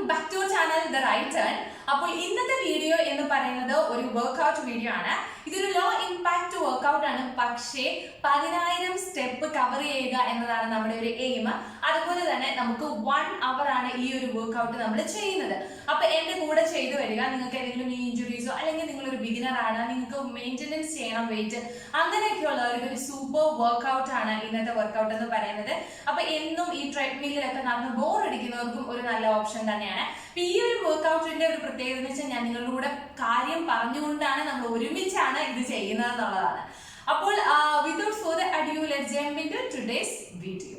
back to our channel The Right Turn. അപ്പോൾ ഇന്നത്തെ video എന്ന് പറയുന്നത് ഒരു വർക്ക്ഔട്ട് വീഡിയോ ആണ്. ഇതൊരു ലോ ഇമ്പാക്ട് വർക്ക്ഔട്ട് ആണ്. പക്ഷേ 10000 സ്റ്റെപ്പ് കവർ ചെയ്യുക എന്നതാണ് നമ്മുടെ ഒരു എയിം. അതുപോലെ തന്നെ നമുക്ക് 1 അവർ ആണ് ഈ ഒരു വർക്ക്ഔട്ട് നമ്മൾ ചെയ്യുന്നത്. അപ്പോൾ എന്റെ കൂടെ ചെയ്തു വരിക. നിങ്ങൾക്ക് ഏതെങ്കിലും ഇഞ്ചുറീസോ അല്ലെങ്കിൽ നിങ്ങളൊരു ബിഗിനർ ആണ്, നിങ്ങൾക്ക് മെയിൻ്റെനൻസ് ചെയ്യണം വെയിറ്റ്, അങ്ങനെയൊക്കെയുള്ളവർക്ക് ഒരു സൂപ്പർ വർക്ക്ഔട്ട് ആണ് ഇന്നത്തെ വർക്ക്ഔട്ട് എന്ന് പറയുന്നത്. അപ്പോൾ എന്നും ഈ ട്രെഡ്മില്ലിലൊക്കെ നടന്ന് ബോർ അടിക്കുന്നവർക്കും ഒരു നല്ല ഓപ്ഷൻ തന്നെയാണ്. ഈ ഒരു വർക്ക്ഔട്ടിന്റെ ഒരു പ്രത്യേകത എന്ന് വെച്ചാൽ ഞാൻ നിങ്ങളുടെ കൂടെ കാര്യം പറഞ്ഞുകൊണ്ടാണ് നമ്മൾ ഒരുമിച്ചാണ് ഇത് ചെയ്യുന്നത് എന്നുള്ളതാണ്. അപ്പോൾ without further adieu let's jump into today's video.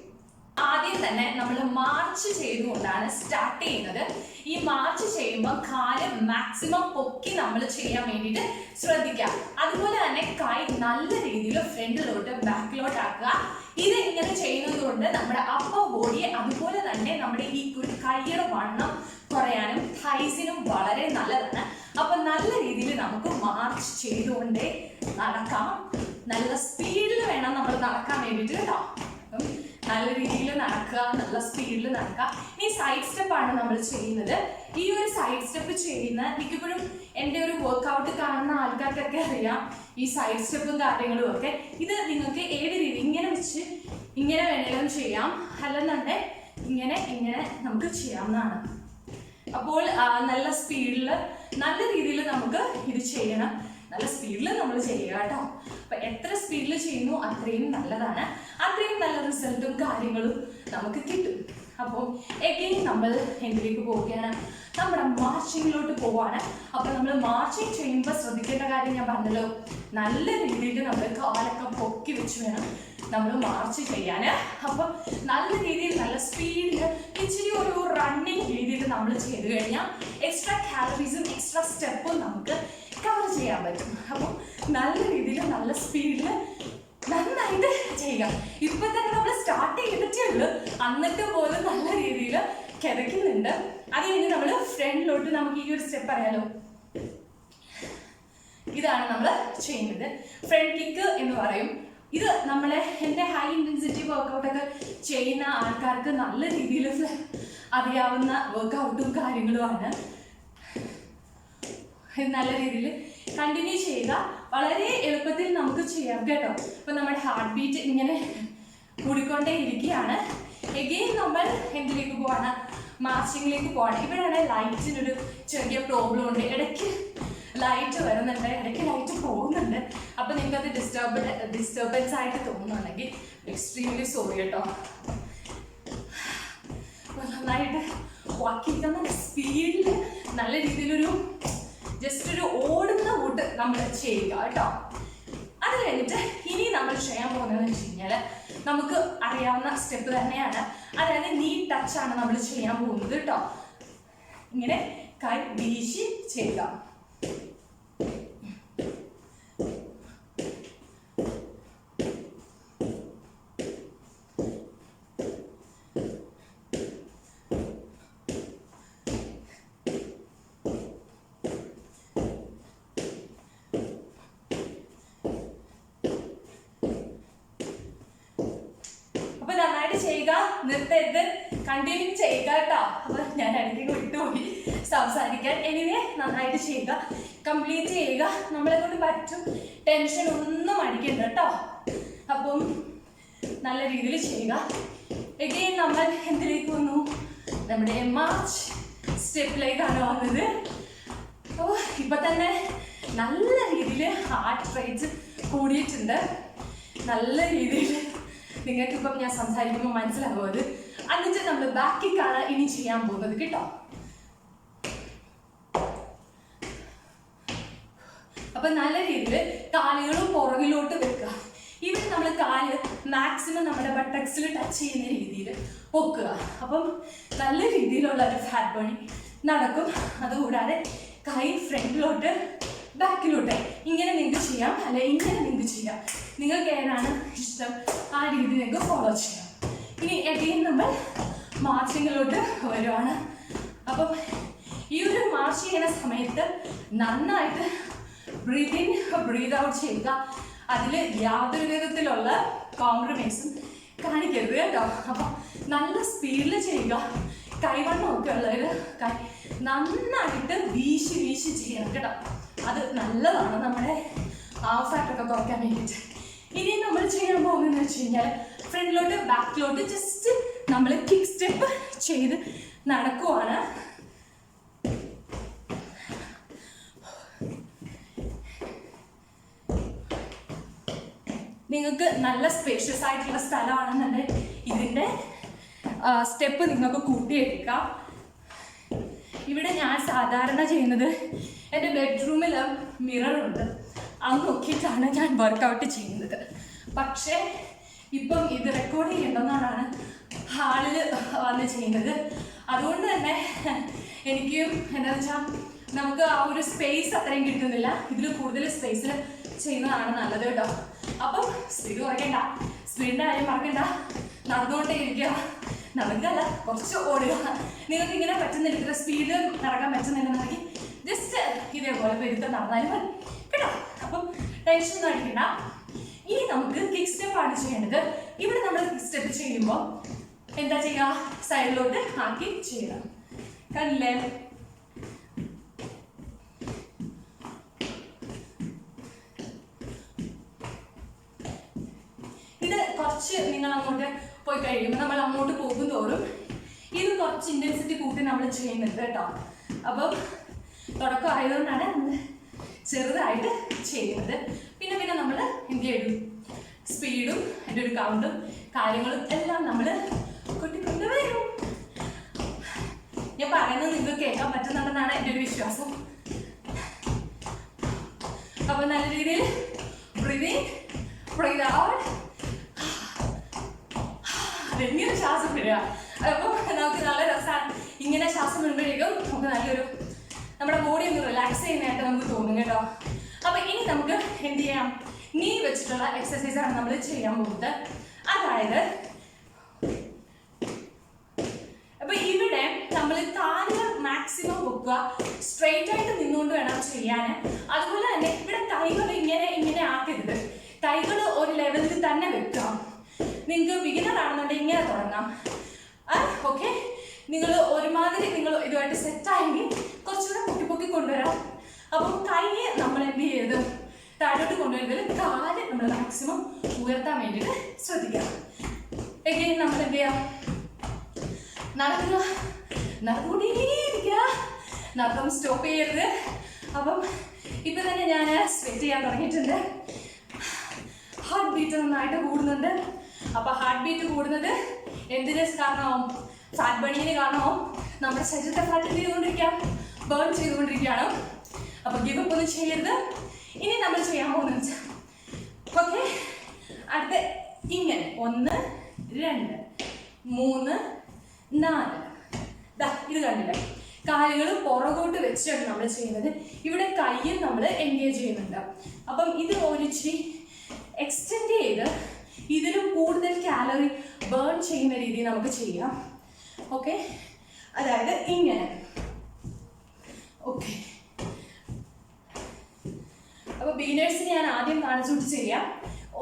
ആദ്യം തന്നെ നമ്മൾ മാർച്ച് ചെയ്തുകൊണ്ടാണ് സ്റ്റാർട്ട് ചെയ്യുന്നത്. ഈ മാർച്ച് ചെയ്യുമ്പോൾ കാല് മാക്സിമം പൊക്കി നമ്മൾ ചെയ്യാൻ വേണ്ടിയിട്ട് ശ്രദ്ധിക്കുക. അതുപോലെ തന്നെ കൈ നല്ല രീതിയിൽ ഫ്രണ്ടിലോട്ട് ബാക്കിലോട്ട് ആക്കുക. ഇത് ഇങ്ങനെ ചെയ്യുന്നത് കൊണ്ട് നമ്മുടെ അപ്പർ ബോഡിയെ അതുപോലെ തന്നെ നമ്മുടെ ഈ കൈയുടെ വണ്ണം കുറയാനും തൈസിനും വളരെ നല്ലതാണ്. അപ്പൊ നല്ല രീതിയിൽ നമുക്ക് മാർച്ച് ചെയ്തുകൊണ്ടേ നടക്കാം. നല്ല സ്പീഡിൽ വേണം നമ്മൾ നടക്കാൻ വേണ്ടിയിട്ട് കേട്ടോ. നല്ല രീതിയിൽ നടക്കുക, നല്ല സ്പീഡിൽ നടക്കുക. ഇനി സൈഡ് സ്റ്റെപ്പാണ് നമ്മൾ ചെയ്യുന്നത്. ഈ ഒരു സൈഡ് സ്റ്റെപ്പ് ചെയ്യുന്ന മിക്കപ്പോഴും എൻ്റെ ഒരു വർക്ക്ഔട്ട് കാണുന്ന ആൾക്കാർക്കൊക്കെ അറിയാം ഈ സൈഡ് സ്റ്റെപ്പും കാര്യങ്ങളും ഒക്കെ. ഇത് നിങ്ങൾക്ക് ഏത് രീതി ഇങ്ങനെ വെച്ച് ഇങ്ങനെ വേണമെങ്കിലും ചെയ്യാം, അല്ലെന്നുണ്ടെങ്കിൽ ഇങ്ങനെ ഇങ്ങനെ നമുക്ക് ചെയ്യാവുന്നതാണ്. അപ്പോൾ നല്ല സ്പീഡിൽ നല്ല രീതിയിൽ നമുക്ക് ഇത് ചെയ്യണം. നല്ല സ്പീഡിൽ നമ്മൾ ചെയ്യുക കേട്ടോ. അപ്പൊ എത്ര സ്പീഡിൽ ചെയ്യുന്നു അത്രയും നല്ലതാണ്, അത്രയും നല്ല റിസൾട്ടും കാര്യങ്ങളും നമുക്ക് കിട്ടും. അപ്പോൾ എഗെയിൻ നമ്മൾ എന്തിലേക്ക് പോവുകയാണ്, നമ്മുടെ മാർച്ചിങ്ങിലോട്ട് പോവാണ്. അപ്പൊ നമ്മൾ മാർച്ചിങ് ചെയ്യുമ്പോൾ ശ്രദ്ധിക്കേണ്ട കാര്യം ഞാൻ പറഞ്ഞല്ലോ, നല്ല രീതിയിൽ നമ്മൾ കാലൊക്കെ പൊക്കി വെച്ച് വേണം നമ്മൾ മാർച്ച് ചെയ്യാൻ. അപ്പം നല്ല രീതിയിൽ നല്ല സ്പീഡിൽ ഇച്ചിരി ഒരു റണ്ണിങ് രീതിയിൽ നമ്മൾ ചെയ്ത് കഴിഞ്ഞാൽ എക്സ്ട്രാ കാലറീസും എക്സ്ട്രാ സ്റ്റെപ്പും നമുക്ക് കവർ ചെയ്യാൻ പറ്റും. അപ്പം നല്ല രീതിയിൽ നല്ല സ്പീഡിൽ നന്നായിട്ട് ചെയ്യുക. ഇപ്പൊ തന്നെ നമ്മൾ സ്റ്റാർട്ട് ചെയ്തിട്ടേ ഉള്ളൂ, എന്നിട്ട് പോലും നല്ല രീതിയിൽ കിതയ്ക്കുന്നുണ്ട്. അത് കഴിഞ്ഞ് നമ്മൾ ഫ്രണ്ടിലോട്ട് നമുക്ക് ഈ ഒരു സ്റ്റെപ്പ് അറിയാലോ, ഇതാണ് നമ്മൾ ചെയ്യുന്നത്. ഫ്രണ്ട് കിക്ക് എന്ന് പറയും. ഇത് നമ്മളെ എൻ്റെ ഹൈ ഇൻറ്റൻസിറ്റി വർക്കൗട്ടൊക്കെ ചെയ്യുന്ന ആൾക്കാർക്ക് നല്ല രീതിയിൽ അറിയാവുന്ന വർക്കൗട്ടും കാര്യങ്ങളുമാണ്. നല്ല രീതിയിൽ കണ്ടിന്യൂ ചെയ്യുക. വളരെ എളുപ്പത്തിൽ നമുക്ക് ചെയ്യാം കേട്ടോ. ഇപ്പം നമ്മുടെ ഹാർട്ട് ബീറ്റ് ഇങ്ങനെ കൂടിക്കൊണ്ടേ ഇരിക്കുകയാണ്. എഗെയിൻ നമ്മൾ എന്തിലേക്ക് പോവാണ്, മാർച്ചിങ്ങിലേക്ക് പോവാണ്. ഇവിടെയാണ് ലൈറ്റിനൊരു ചെറിയ പ്രോബ്ലം ഉണ്ട്. ഇടയ്ക്ക് ലൈറ്റ് വരുന്നുണ്ട്, ഇടയ്ക്ക് ലൈറ്റ് പോകുന്നുണ്ട്. അപ്പം നിങ്ങൾക്കത് ഡിസ്റ്റർബൻസ് ആയിട്ട് തോന്നുന്നുണ്ടെങ്കിൽ എക്സ്ട്രീംലി സോറി കേട്ടോ. നന്നായിട്ട് വാക്കിക്കുന്ന സ്പീഡിൽ നല്ല രീതിയിലൊരു ജസ്റ്റ് ഒരു ഓടുന്ന കൂട്ട് നമ്മൾ ചെയ്യുക കേട്ടോ. അത് കഴിഞ്ഞിട്ട് ഇനി നമ്മൾ ചെയ്യാൻ പോകുന്നതെന്ന് വെച്ച് കഴിഞ്ഞാൽ നമുക്ക് അറിയാവുന്ന സ്റ്റെപ്പ് തന്നെയാണ്. അതായത് നീ ടച്ചാണ് നമ്മൾ ചെയ്യാൻ പോകുന്നത് കേട്ടോ. ഇങ്ങനെ കൈ വീശി ചെയ്യുക. ചെയ്യുക, നിർത്തരുത്, കണ്ടിന്യൂ ചെയ്യുക കേട്ടോ. അപ്പൊ ഞാൻ ഇടയ്ക്ക് വിട്ടുപോയി സംസാരിക്കാൻ. എനിവേ നന്നായിട്ട് ചെയ്യുക, കംപ്ലീറ്റ് ചെയ്യുക. നമ്മളെ കൊണ്ട് പറ്റും, ടെൻഷൻ ഒന്നും അടിക്കണ്ട കേട്ടോ. അപ്പം നല്ല രീതിയിൽ ചെയ്യുക. എഗെയിൻ നമ്മൾ എന്തിലേക്ക് വന്നു, നമ്മുടെ മാർച്ച് സ്റ്റെപ്പിലേക്കാണ് വന്നത്. അപ്പോൾ ഇപ്പൊ തന്നെ നല്ല രീതിയിൽ ഹാർട്ട് റേറ്റ് കൂടിയിട്ടുണ്ട്. നല്ല രീതിയിൽ നിങ്ങൾക്കിപ്പം ഞാൻ സംസാരിക്കുമ്പോൾ മനസ്സിലാകും അത്. എന്നിട്ട് നമ്മൾ ബാക്കിക്കാണ് ഇനി ചെയ്യാൻ പോകുന്നത് കേട്ടോ. അപ്പൊ നല്ല രീതിയിൽ കാലുകളും പുറകിലോട്ട് വെക്കുക. ഇവിടെ നമ്മൾ കാല് മാക്സിമം നമ്മുടെ ബട്ടക്സിൽ ടച്ച് ചെയ്യുന്ന രീതിയിൽ പൊക്കുക. അപ്പം നല്ല രീതിയിലുള്ള ഒരു ഫാറ്റ് ബേണിങ് നടക്കും. അതുകൂടാതെ കൈ ഫ്രണ്ടിലോട്ട് ബാക്കിലോട്ട് ഇങ്ങനെ നിങ്ങൾക്ക് ചെയ്യാം, അല്ലെ ഇങ്ങനെ നിങ്ങൾക്ക് ചെയ്യാം. നിങ്ങൾക്ക് ഏതാണ് ഇഷ്ടം ആ രീതി നിങ്ങൾക്ക് ഫോളോ ചെയ്യാം. ഇനി എഗെയിൻ നമ്മൾ മാർച്ചിങ്ങിലോട്ട് വരുവാണ്. അപ്പം ഈ ഒരു മാർച്ച് ചെയ്യുന്ന സമയത്ത് നന്നായിട്ട് ബ്രീത്ത് ഇൻ ബ്രീത്ത് ഔട്ട് ചെയ്യുക. അതിൽ യാതൊരു വിധത്തിലുള്ള കോംപ്രമൈസും കാണിക്കരുത് കേട്ടോ. അപ്പം നല്ല സ്പീഡിൽ ചെയ്യുക. കൈവണ്ണം ഒക്കെ ഉള്ളവര് നന്നായിട്ട് വീശി വീശി ചെയ്യണം കേട്ടോ. അത് നല്ലതാണ് നമ്മുടെ ഫാറ്റൊക്കെ കുറയ്ക്കാൻ വേണ്ടിയിട്ട്. ഇനി നമ്മൾ ചെയ്യാൻ പോകുന്നതെന്ന് വെച്ച് കഴിഞ്ഞാൽ ഫ്രണ്ടിലോട്ട് ബാക്കിലോട്ട് ജസ്റ്റ് നമ്മൾ കിക്ക് സ്റ്റെപ്പ് ചെയ്ത് നടക്കുവാണ്. നിങ്ങൾക്ക് നല്ല സ്പേഷ്യസ് ആയിട്ടുള്ള സ്ഥലമാണെന്നുണ്ടെങ്കിൽ ഇതിൻ്റെ സ്റ്റെപ്പ് നിങ്ങൾക്ക് കൂട്ടിയെടുക്കാം. ഇവിടെ ഞാൻ സാധാരണ ചെയ്യുന്നത് എൻ്റെ ബെഡ്റൂമിൽ മിററുണ്ട്, അത് നോക്കിയിട്ടാണ് ഞാൻ വർക്കൗട്ട് ചെയ്യുന്നത്. പക്ഷേ ഇപ്പം ഇത് റെക്കോർഡ് ചെയ്യേണ്ടതാണ് ഹാളിൽ വന്ന് ചെയ്യുന്നത്. അതുകൊണ്ട് തന്നെ എനിക്ക് എന്താണെന്ന് വെച്ചാൽ നമുക്ക് ആ ഒരു സ്പേസ് അത്രയും കിട്ടുന്നില്ല. ഇതിൽ കൂടുതൽ സ്പേസിൽ ചെയ്യുന്നതാണ് നല്ലത് കേട്ടോ. അപ്പം സ്പീഡ് കുറയ്ക്കണ്ട, സ്പീഡിൻ്റെ കാര്യം മറക്കണ്ട, നടന്നുകൊണ്ടേ ഇരിക്കുക. നടക്കുകയല്ല, കുറച്ച് ഓടുക. നിങ്ങൾക്ക് ഇങ്ങനെ പറ്റുന്നില്ല, ഇത്ര സ്പീഡ് നടക്കാൻ പറ്റുന്നില്ലെന്നുണ്ടെങ്കിൽ ജസ്റ്റ് ഇതേപോലെ പെരുത്ത് നടന്നാലും മതി കേട്ടോ. അപ്പം ടെൻഷൻ ഒന്നും അടിക്കണ്ട. ഇനി നമുക്ക് കിക്ക് സ്റ്റെപ്പ് ആണ് ചെയ്യേണ്ടത്. ഇവിടെ നമ്മൾ കിക്ക് സ്റ്റെപ്പ് ചെയ്യുമ്പോൾ എന്താ ചെയ്യുക, സൈഡിലോട്ട് ആക്കി ചെയ്യണം. കണ്ടില്ലേ? ഇത് കുറച്ച് നിങ്ങൾ അങ്ങോട്ട് പോയി കഴിയുമ്പോൾ നമ്മൾ അങ്ങോട്ട് പോകും തോറും ഇത് കുറച്ച് ഇൻറ്റൻസിറ്റി കൂട്ടി നമ്മൾ ചെയ്യുന്നുണ്ട് കേട്ടോ. അപ്പം തുടക്കം ആയതുകൊണ്ടാണ് നമ്മൾ ചെറുതായിട്ട് ചെയ്യുന്നത്. പിന്നെ പിന്നെ നമ്മൾ എന്ത് ചെയ്യും, സ്പീഡും എൻ്റെ ഒരു കൗണ്ടും കാര്യങ്ങളും എല്ലാം നമ്മൾ കൊട്ടിക്കൊണ്ട് വരും. ഞാൻ പറയുന്നത് നിങ്ങൾക്ക് കേൾക്കാൻ പറ്റുന്നുണ്ടെന്നാണ് എൻ്റെ ഒരു വിശ്വാസം. അപ്പോൾ നല്ല രീതിയിൽ ബ്രീത്ത് ഇൻ, ബ്രീത്ത് ഔട്ട്, വലിയൊരു ശ്വാസം വിടുക. അപ്പോൾ നമുക്ക് നല്ല രസമാണ്. ഇങ്ങനെ ശ്വാസം വിടുമ്പോഴേക്കും നമുക്ക് നല്ലൊരു നമ്മുടെ ബോഡി ഒന്ന് റിലാക്സ് ചെയ്യുന്നതായിട്ട് നമുക്ക് തോന്നും കേട്ടോ. അപ്പോൾ ഇനി നമുക്ക് എന്ത് ചെയ്യാം, നീ വെച്ചിട്ടുള്ള എക്സസൈസാണ് നമ്മൾ ചെയ്യാൻ പോകുന്നത്. അതായത് അപ്പോൾ ഇവിടെ നമ്മൾ കാലുകൾ മാക്സിമം വെക്കുക, സ്ട്രെയിറ്റ് ആയിട്ട് നിന്നുകൊണ്ട് വേണം ചെയ്യാൻ. അതുപോലെ തന്നെ ഇവിടെ കൈകൾ ഇങ്ങനെ ഇങ്ങനെ ആക്കരുത്, കൈകൾ ഒരു ലെവലിൽ തന്നെ വെക്കുക. നിങ്ങൾക്ക് ബിഗിനർ ആണെന്നുണ്ടെങ്കിൽ ഇങ്ങനെ തുടങ്ങാം. ഓക്കെ, നിങ്ങൾ ഒരുമാതിരി നിങ്ങൾ ഇതുമായിട്ട് സെറ്റായെങ്കിൽ കുറച്ചുകൂടെ പൊക്കി കൊണ്ടുവരാം. അപ്പം കൈ നമ്മൾ എന്ത് ചെയ്ത് താഴോട്ട് കൊണ്ടുവരുന്നതിൽ കാല് നമ്മൾ മാക്സിമം ഉയർത്താൻ വേണ്ടിയിട്ട് ശ്രദ്ധിക്കാം. എഗെയിൻ നമ്മൾ എന്ത് ചെയ്യാം, നടക്കുക, നടന്നുകൊണ്ടേയിരിക്കുക, നടത്തം സ്റ്റോപ്പ് ചെയ്യരുത്. അപ്പം ഇപ്പം തന്നെ ഞാൻ സ്വെറ്റ് ചെയ്യാൻ തുടങ്ങിയിട്ടുണ്ട്. ഹാർട്ട് ബീറ്റ് നന്നായിട്ട് കൂടുന്നുണ്ട്. അപ്പോൾ ഹാർട്ട് ബീറ്റ് കൂടുന്നത് എന്തിന് കാരണമാവും, ഫാറ്റ് ബേണിങ്ങിന് കാരണമാവും. നമ്മുടെ ശരീരത്തെ ഫാറ്റ് ചെയ്തുകൊണ്ടിരിക്കാം, ബേൺ ചെയ്തുകൊണ്ടിരിക്കുകയാണ്. അപ്പോൾ ഗിവ് അപ്പ് ഒന്നും ചെയ്യരുത്. ഇനി നമ്മൾ ചെയ്യാൻ പോകുന്നത് വെച്ചാൽ ഓക്കെ, അടുത്ത ഇങ്ങനെ 1 2 3 4 ഇത് കണ്ടില്ലേ, കാലുകൾ പുറകോട്ട് വെച്ചാണ് നമ്മൾ ചെയ്യുന്നത്. ഇവിടെ കയ്യും നമ്മൾ എൻഗേജ് ചെയ്യുന്നുണ്ട്. അപ്പം ഇത് ഒരിച്ചിരി എക്സ്റ്റെൻഡ് ചെയ്ത് ഇതിലും കൂടുതൽ കാലറി ബേൺ ചെയ്യുന്ന രീതിയിൽ നമുക്ക് ചെയ്യാം. ഓക്കെ, അതായത് ഇങ്ങനെ. ഓക്കെ, അപ്പോൾ ബിഗിനേഴ്സിന് ഞാൻ ആദ്യം കാണിച്ചുകൊണ്ട് ചെയ്യാം.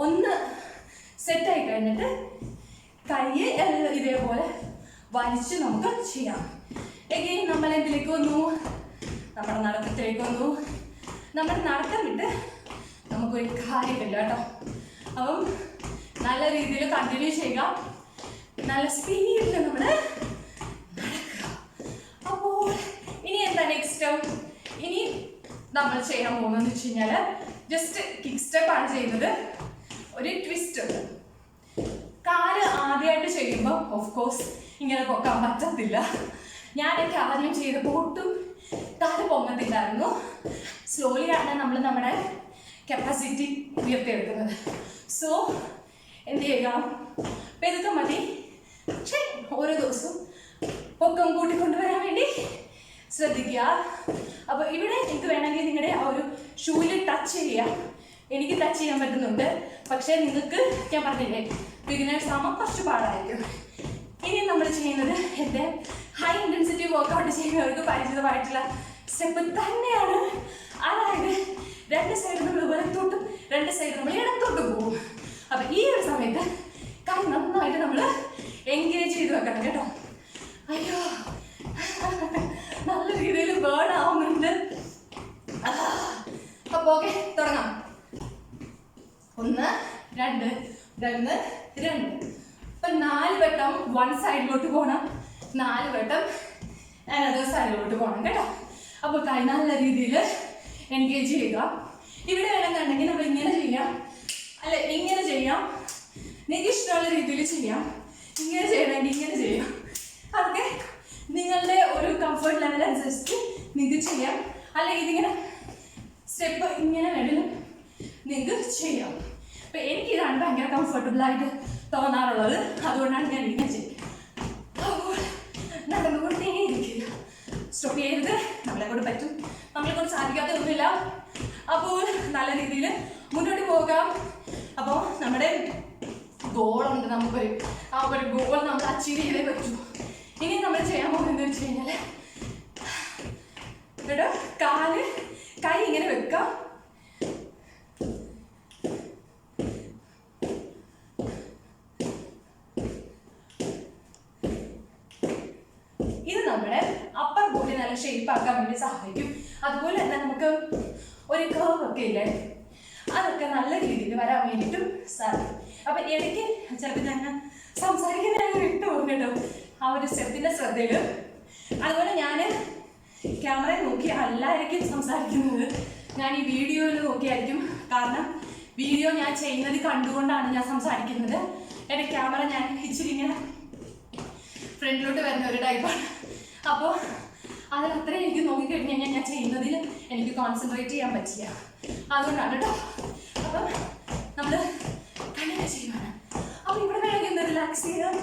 ഒന്ന് സെറ്റായി കഴിഞ്ഞിട്ട് കൈ ഇതേപോലെ വലിച്ച് നമുക്ക് ചെയ്യാം. എഗെയിൻ നമ്മൾ എന്തിലേക്ക് വന്നു, നമ്മുടെ നടത്തത്തിലേക്ക് വന്നു. നമ്മുടെ നടത്തം വിട്ട് നമുക്കൊരു കാര്യമില്ല കേട്ടോ. അപ്പം നല്ല രീതിയിൽ കണ്ടിന്യൂ ചെയ്യുക, നല്ല സ്പീഡിൽ നമ്മൾ നടക്കുക. അപ്പോൾ ഇനി എന്താ നെക്സ്റ്റ്, ഇനി നമ്മൾ ചെയ്യാൻ പോകുന്നതെന്ന് വെച്ച് കഴിഞ്ഞാൽ ജസ്റ്റ് കിക്ക് സ്റ്റെപ്പാണ് ചെയ്യുന്നത്. ഒരു ട്വിസ്റ്റ് ഉണ്ട്. കാല് ആദ്യമായിട്ട് ചെയ്യുമ്പോൾ ഓഫ് കോഴ്സ് ഇങ്ങനെ പൊക്കാൻ പറ്റത്തില്ല. ഞാനൊക്കെ ആദ്യം ചെയ്തപ്പോൾ ഒട്ടും കാല് പൊങ്ങത്തില്ലായിരുന്നു. സ്ലോലിയാണ് നമ്മൾ നമ്മുടെ കപ്പാസിറ്റി ഉയർത്തിയെടുക്കുന്നത്. സോ എന്ത് ചെയ്യുക, പെരുക്ക മതി. പക്ഷേ ഓരോ ദിവസവും പൊക്കം കൂട്ടിക്കൊണ്ടുവരാൻ വേണ്ടി ശ്രദ്ധിക്കുക. അപ്പോൾ ഇവിടെ എനിക്ക് വേണമെങ്കിൽ നിങ്ങളുടെ ആ ഒരു ഷൂവിൽ ടച്ച് ചെയ്യാം. എനിക്ക് ടച്ച് ചെയ്യാൻ പറ്റുന്നുണ്ട്. പക്ഷേ നിങ്ങൾക്ക് ഞാൻ പറഞ്ഞില്ലേ, ബിഗിനേഴ്സ് ആകുമ്പോൾ കുറച്ച് പാടായിരിക്കും. ഇനി നമ്മൾ ചെയ്യുന്നത് എൻ്റെ ഹൈ ഇൻറ്റൻസിറ്റി വർക്കൗട്ട് ചെയ്യുന്നവർക്ക് പരിചിതമായിട്ടുള്ള സ്റ്റെപ്പ് തന്നെയാണ്. അതായത് 2 സൈഡ് നമ്മൾ വലത്തോട്ടും 2 സൈഡ് നമ്മൾ ഇടത്തോട്ടും പോകും. അപ്പം ഈ ഒരു സമയത്ത് കൈ നന്നായിട്ട് നമ്മൾ എൻഗേജ് ചെയ്ത് വെക്കണം കേട്ടോ. അയ്യോ നല്ല രീതിയിൽ ബേൺ ആവുന്നുണ്ട്. അപ്പൊ ഓക്കെ, തുടങ്ങാം. 1 2 2 2. അപ്പൊ 4 വട്ടം വൺ സൈഡിലോട്ട് പോകണം, 4 വട്ടം അനദർ സൈഡിലോട്ട് പോകണം കേട്ടോ. അപ്പോൾ കൈ നല്ല രീതിയിൽ എൻഗേജ് ചെയ്യുക. ഇവിടെ വേണമെന്നുണ്ടെങ്കിൽ നമ്മൾ ഇങ്ങനെ ചെയ്യാം, അല്ലെ ഇങ്ങനെ ചെയ്യാം, നിങ്ങൾക്ക് ഇഷ്ടമുള്ള രീതിയിൽ ചെയ്യാം. ഇങ്ങനെ ചെയ്യണമെങ്കിൽ ഇങ്ങനെ ചെയ്യാം. അതൊക്കെ നിങ്ങളുടെ ഒരു കംഫർട്ട് ലെവൽ അനുസരിച്ച് നിങ്ങൾക്ക് ചെയ്യാം. അല്ലെങ്കിൽ ഇതിങ്ങനെ സ്റ്റെപ്പ് ഇങ്ങനെ വേണമെങ്കിലും നിങ്ങൾക്ക് ചെയ്യാം. അപ്പം എനിക്കിതാണ് ഭയങ്കര കംഫർട്ടബിളായിട്ട് തോന്നാറുള്ളത്, അതുകൊണ്ടാണ് ഞാൻ ഇങ്ങനെ ചെയ്യുന്നത്. അപ്പോൾ നടന്നുകൊണ്ടേ ഇരിക്കുക, സ്റ്റോപ്പ് ചെയ്യരുത്. നമ്മളെ കൊണ്ട് പറ്റും, നമ്മളെ കൊണ്ട് സാധിക്കാത്തൊന്നുമില്ല. അപ്പോൾ നല്ല രീതിയിൽ മുന്നോട്ട് പോകാം. അപ്പോൾ നമ്മുടെ ഗോളുണ്ട്, നമുക്കൊരു ആ ഒരു ഗോൾ നമ്മൾ അച്ചീവ് ചെയ്തേ പറ്റൂ. ഇനി നമ്മൾ ചെയ്യാൻ പോകുന്നത് വെച്ച് കഴിഞ്ഞാൽ ഇവിടെ കൈ ഇങ്ങനെ വെക്കാം. ഇത് നമ്മുടെ അപ്പർ ബോഡി നല്ല ഷേപ്പ് ആക്കാൻ വേണ്ടി സഹായിക്കും. അതുപോലെ തന്നെ നമുക്ക് ഒരു കർവ് ഒക്കെ ഇല്ലേ, അതൊക്കെ നല്ല രീതിയിൽ വരാൻ വേണ്ടിയിട്ടും സാധിക്കും. അപ്പൊ ഇടയ്ക്ക് ചിലപ്പോൾ ഞാൻ സംസാരിക്കുന്ന വിട്ടു പോകും കേട്ടോ, ആ ഒരു സ്റ്റെപ്പിന്റെ ശ്രദ്ധയിൽ. അതുപോലെ ഞാൻ ക്യാമറയിൽ നോക്കി അല്ലായിരിക്കും സംസാരിക്കുന്നത്, ഞാൻ ഈ വീഡിയോയിൽ നോക്കിയായിരിക്കും. കാരണം വീഡിയോ ഞാൻ ചെയ്യുന്നത് കണ്ടുകൊണ്ടാണ് ഞാൻ സംസാരിക്കുന്നത്. എൻ്റെ ക്യാമറ ഞാൻ ഇച്ചിരി ഇങ്ങനെ ഫ്രണ്ടിലോട്ട് വരുന്ന ഒരു ടൈപ്പാണ്. അപ്പോൾ അതിനത്രയും എനിക്ക് നോക്കിക്കഴിഞ്ഞ് കഴിഞ്ഞാൽ ഞാൻ ചെയ്യുന്നതിൽ എനിക്ക് കോൺസെൻട്രേറ്റ് ചെയ്യാൻ പറ്റില്ല, അതുകൊണ്ടാണ് കേട്ടോ. അപ്പം നമ്മൾ കണ്ണിനെ ചെയ്യുവാണ്. അപ്പം ഇവിടെ വേണമെങ്കിൽ ഒന്ന് റിലാക്സ് ചെയ്യാം.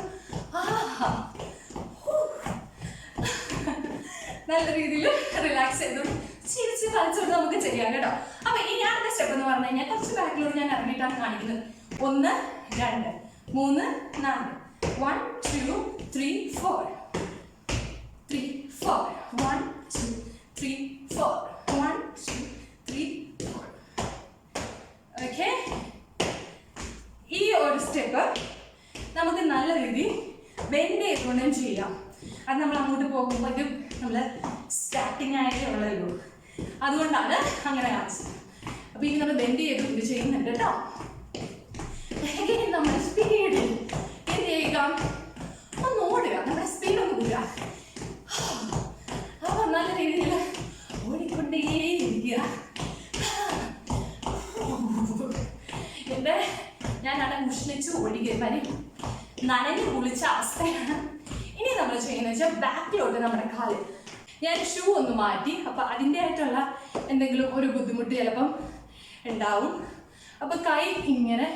നല്ല രീതിയിൽ റിലാക്സ് ചെയ്തു ചിരിച്ച് കളിച്ചുകൊണ്ട് നമുക്ക് ചെയ്യാം കേട്ടോ. അപ്പൊ ഇനി അടുത്ത സ്റ്റെപ്പ് എന്ന് പറഞ്ഞു കഴിഞ്ഞാൽ കുറച്ച് ബാക്കിലോട്ട് ഞാൻ ഇറങ്ങിയിട്ടാണ് കാണിക്കുന്നത്. 1 2 3 4 1 2 3 4 3 4 1 2 3 4 1 2 3 4. ഓക്കെ, ഈ ഒരു സ്റ്റെപ്പ് നമുക്ക് നല്ല രീതിയിൽ ബെൻഡ് ചെയ്തുകൊണ്ടും ചെയ്യാം. അത് നമ്മൾ അങ്ങോട്ട് പോകുമ്പോഴേക്കും നമ്മൾ സ്റ്റാർട്ടിങ് ആയിട്ടേ ഉള്ളൂ, അതുകൊണ്ടാണ് അങ്ങനെ കാണിച്ചത്. അപ്പൊ ഇനി നമ്മൾ ബെൻഡ് ചെയ്തുകൊണ്ട് ചെയ്യുന്നുണ്ട് കേട്ടോ. നമ്മൾ സ്പീഡിൽ എന്ത് ചെയ്യുക, ഒന്ന് ഓടുക, നമ്മുടെ സ്പീഡ് ഒന്ന് കൂടുക. അപ്പൊ നല്ല രീതിയിൽ ഓടിക്കൊണ്ടേയിരിക്കുക. ഞാൻ അവിടെ ഉഷ്ണിച്ച് ഓടിക്കുക, നനഞ്ഞു കുളിച്ച അവസ്ഥയാണ്. ഇനി നമ്മൾ ചെയ്യുന്നത് വെച്ചാൽ ബാക്കിലോട്ട് നമ്മുടെ കാല്, ഞാൻ ഷൂ ഒന്ന് മാറ്റി. അപ്പം അതിൻ്റെ ആയിട്ടുള്ള എന്തെങ്കിലും ഒരു ബുദ്ധിമുട്ട് ചിലപ്പം ഉണ്ടാവും. അപ്പം കൈ ഇങ്ങനെ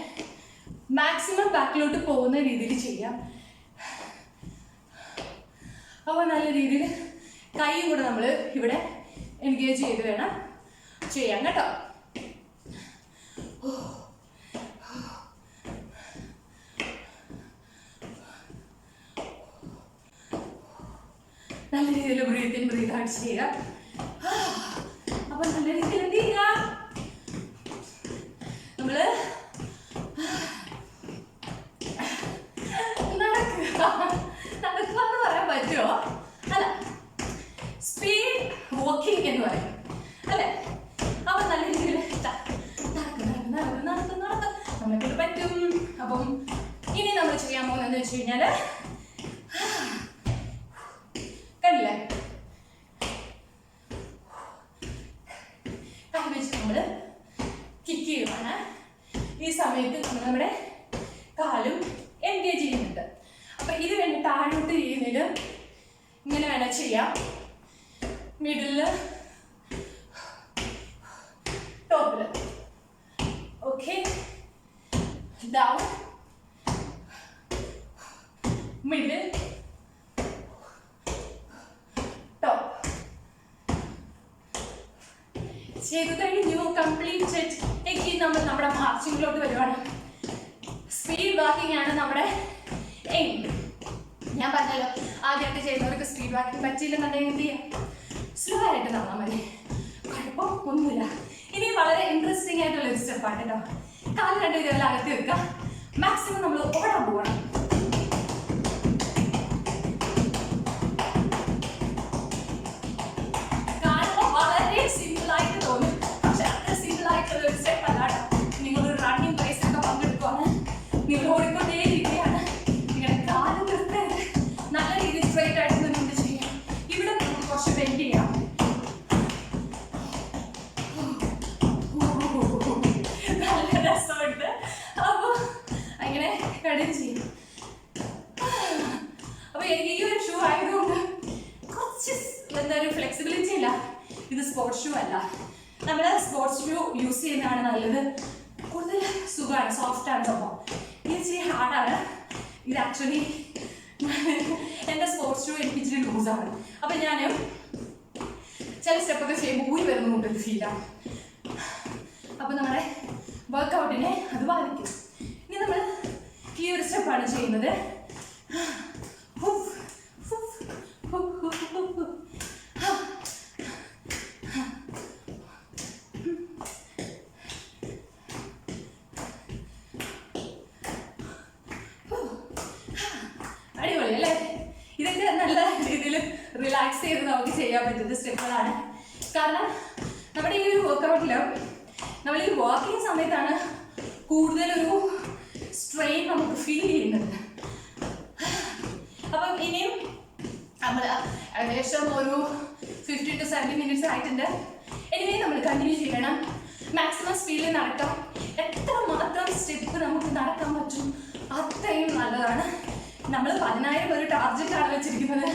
മാക്സിമം ബാക്കിലോട്ട് പോകുന്ന രീതിയിൽ ചെയ്യാം. അപ്പോൾ നല്ല രീതിയിൽ കൈയും കൂടെ നമ്മൾ ഇവിടെ എൻഗേജ് ചെയ്ത് വേണം ചെയ്യാം കേട്ടോ. നല്ല രീതിയിൽ ബ്രീത്ത് ഔട്ട് ചെയ്യുക. അപ്പൊ നല്ല രീതിയിൽ എന്ത് ചെയ്യുക, നമ്മള് നടക്കുക എന്ന് പറയാൻ പറ്റുമോ? അല്ല, സ്പീഡ് വാക്കിംഗ് എന്ന് പറയും അല്ലെ. അപ്പൊ നല്ല രീതിയിൽ നമ്മളെക്കൊണ്ട് പറ്റും. അപ്പം ഇനി നമ്മൾ ചെയ്യാൻ പോകുന്നതെന്ന് വെച്ച് കഴിഞ്ഞാല്, കണ്ടില്ലേ, കൈ വെച്ച് നമ്മൾ കിക്ക് ചെയ്യുവാണ്. ഈ സമയത്ത് നമ്മൾ നമ്മുടെ കാലും എൻഗേജ് ചെയ്യുന്നുണ്ട്. അപ്പൊ ഇത് വേണ്ടി താഴോട്ട് ചെയ്യുന്നതിൽ ഇങ്ങനെ വേണം ചെയ്യാം. മിഡില്, ടോപ്പില്. Okay, down, middle, top. ചെയ്ത് കഴിഞ്ഞു, കംപ്ലീറ്റ് സെറ്റ്. എങ്കിൽ നമ്മൾ നമ്മുടെ മാർച്ചിങ്ങിലോട്ട് വരുവാണ്. സ്പീഡ് വാക്കിംഗ് ആണ് നമ്മുടെ എയിം. ഞാൻ പറഞ്ഞല്ലോ, ആദ്യമായിട്ട് ചെയ്യുന്നവർക്ക് സ്പീഡ് വാക്കിംഗ് പറ്റിയില്ലെന്നുണ്ടെങ്കിൽ എന്ത് ചെയ്യാം, സ്ലോ ആയിട്ട് നടന്നാൽ മതി, കുഴപ്പം ഒന്നുമില്ല. ഇനി വളരെ ഇൻട്രസ്റ്റിംഗ് ആയിട്ടുള്ള ഒരു സ്റ്റെപ്പാണ് കേട്ടോ. കാല് രണ്ട് ഇതെല്ലാം അകത്തി വെക്കുക. മാക്സിമം നമ്മൾ ഓടാൻ പോകണം. എന്താ ഒരു ഫ്ലെക്സിബിലിറ്റി ഇല്ല. ഇത് സ്പോർട്സ് ഷൂ അല്ല. നമ്മൾ സ്പോർട്സ് ഷൂ യൂസ് ചെയ്യുന്നതാണ് നല്ലത്. കൂടുതൽ സുഖമാണ്, സോഫ്റ്റ് ആണ് സംഭവം. ഇത് ഇച്ചിരി ഹാർഡാണ്. ഇത് ആക്ച്വലി എൻ്റെ സ്പോർട്സ് ഷൂ എനിക്ക് ഇച്ചിരി ലൂസാണ്. അപ്പം ഞാൻ ചില സ്റ്റെപ്പൊക്കെ ചെയ്യുമ്പോൾ ഊരി വരുന്നതുകൊണ്ടൊരു ഫീലാണ്. അപ്പം നമ്മുടെ വർക്കൗട്ടിനെ അത് ബാധിക്കും. ഇനി നമ്മൾ ഈ ഒരു സ്റ്റെപ്പാണ് ചെയ്യുന്നത്. അടിപൊളി അല്ലേ? ഇതൊക്കെ നല്ല രീതിയിൽ റിലാക്സ് ചെയ്ത് നമുക്ക് ചെയ്യാൻ പറ്റുന്ന സ്റ്റെപ്പുകളാണ്. കാരണം നമ്മുടെ ഈ ഒരു വർക്കൗട്ടിൽ നമ്മൾ ഈ വാക്കിംഗ് സമയത്താണ് കൂടുതലൊരു സ്ട്രെയിൻ നമുക്ക് ഫീൽ ചെയ്യുന്നത്. അപ്പം ഇനിയും നമ്മൾ ഏകദേശം ഒരു 50 to 70 minutes ആയിട്ടുണ്ട്. ഇനിയും നമ്മൾ കണ്ടിന്യൂ ചെയ്യണം. മാക്സിമം സ്പീഡിൽ നടക്കാം. എത്ര മാത്രം സ്റ്റെപ്പ് നമുക്ക് നടക്കാൻ പറ്റും അത്രയും നല്ലതാണ്. നമ്മൾ 10,000 ഒരു ടാർജറ്റാണ് വെച്ചിരിക്കുന്നത്.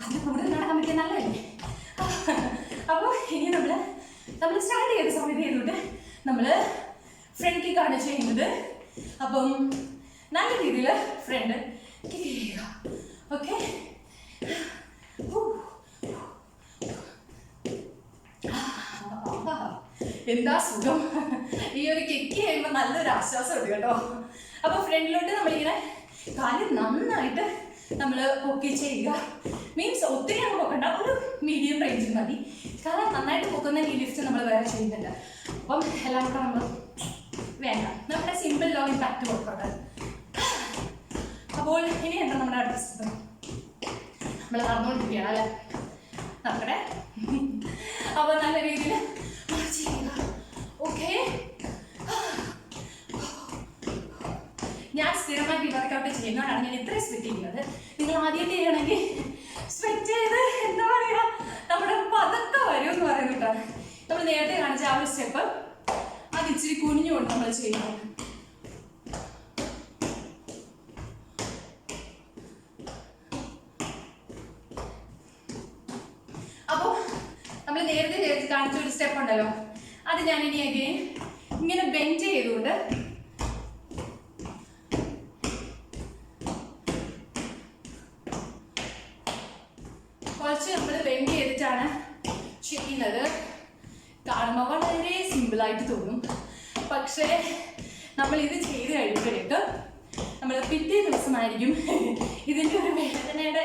അതിൽ കൂടുതൽ നടക്കാൻ പറ്റിയ നല്ലതല്ലേ? അപ്പോൾ ഇനി നമ്മൾ സ്റ്റാർട്ട് ചെയ്ത സമയത്ത് ചെയ്തിട്ട് നമ്മൾ ഫ്രണ്ട് കിക്കാണ് ചെയ്യുന്നത്. അപ്പം നല്ല രീതിയിൽ ഫ്രണ്ട് കിക്ക് ചെയ്യുക. ഓക്കെ, എന്താ സുഖം! ഈ ഒരു കിക്ക് ചെയ്യുമ്പോൾ നല്ലൊരു ആശ്വാസം ഉണ്ട് കേട്ടോ. അപ്പോൾ ഫ്രണ്ടിലോട്ട് നമ്മളിങ്ങനെ കാല് നന്നായിട്ട് നമ്മൾ പൊക്കി ചെയ്യുക. മീൻസ് ഒത്തിരി അങ്ങ് പൊക്കണ്ട, ഒരു മീഡിയം റേഞ്ചിൽ മതി. കാരണം നന്നായിട്ട് പൊക്കുന്ന ഈ ലിഫ്റ്റ് നമ്മൾ വേറെ ചെയ്യുന്നുണ്ട്. അപ്പം എല്ലാം കൂടെ നമ്മൾ വേണ്ട, നമ്മുടെ സിമ്പിൾ ലോ ഇമ്പാക്റ്റ് വർക്കൗട്ട്. അപ്പോൾ ഇനി എന്താ നമ്മുടെ അടുത്ത സ്റ്റെപ്പ്? നമ്മൾ നടന്നുകൊണ്ടിരിക്കുകയാണ് അല്ലേ? നടക്കട്ടെ. അപ്പോൾ നല്ല രീതിയിൽ ചെയ്യുക. ഓക്കെ, ഞാൻ സ്ഥിരമായിട്ട് ഈ വർക്കൗട്ട് ചെയ്യുന്നതുകൊണ്ടാണ് ഞാൻ ഇത്രയും സ്വെറ്റ് ചെയ്യുന്നത്. നിങ്ങൾ ആദ്യമായിട്ട് ചെയ്യണമെങ്കിൽ സ്വെറ്റ് ചെയ്ത് എന്താ പറയുക, നമ്മുടെ പതൊക്കെ വരും എന്ന് പറയുന്നുണ്ടാണ്. നമ്മൾ നേരത്തെ കാണിച്ച ആ ഒരു സ്റ്റെപ്പ് അത് ഇച്ചിരി കുനിഞ്ഞുകൊണ്ട് നമ്മൾ ചെയ്യണം. അപ്പോൾ നമ്മൾ നേരത്തെ കാണിച്ച ഒരു സ്റ്റെപ്പ് ഉണ്ടല്ലോ, അത് ഞാൻ ഇനി അഗെയിൻ ഇങ്ങനെ ബെൻഡ് ചെയ്തുകൊണ്ട് കുറച്ച് നമ്മൾ ബെൻഡ് ചെയ്തിട്ടാണ് ചെയ്യുന്നത്. കാണുമ്പോൾ വളരെ സിമ്പിളായിട്ട് തോന്നും. പക്ഷേ നമ്മൾ ഇത് ചെയ്ത് കഴിയുമ്പോഴേക്ക് നമ്മൾ പിറ്റേ ദിവസമായിരിക്കും ഇതിൻ്റെ ഒരു വേദനയുടെ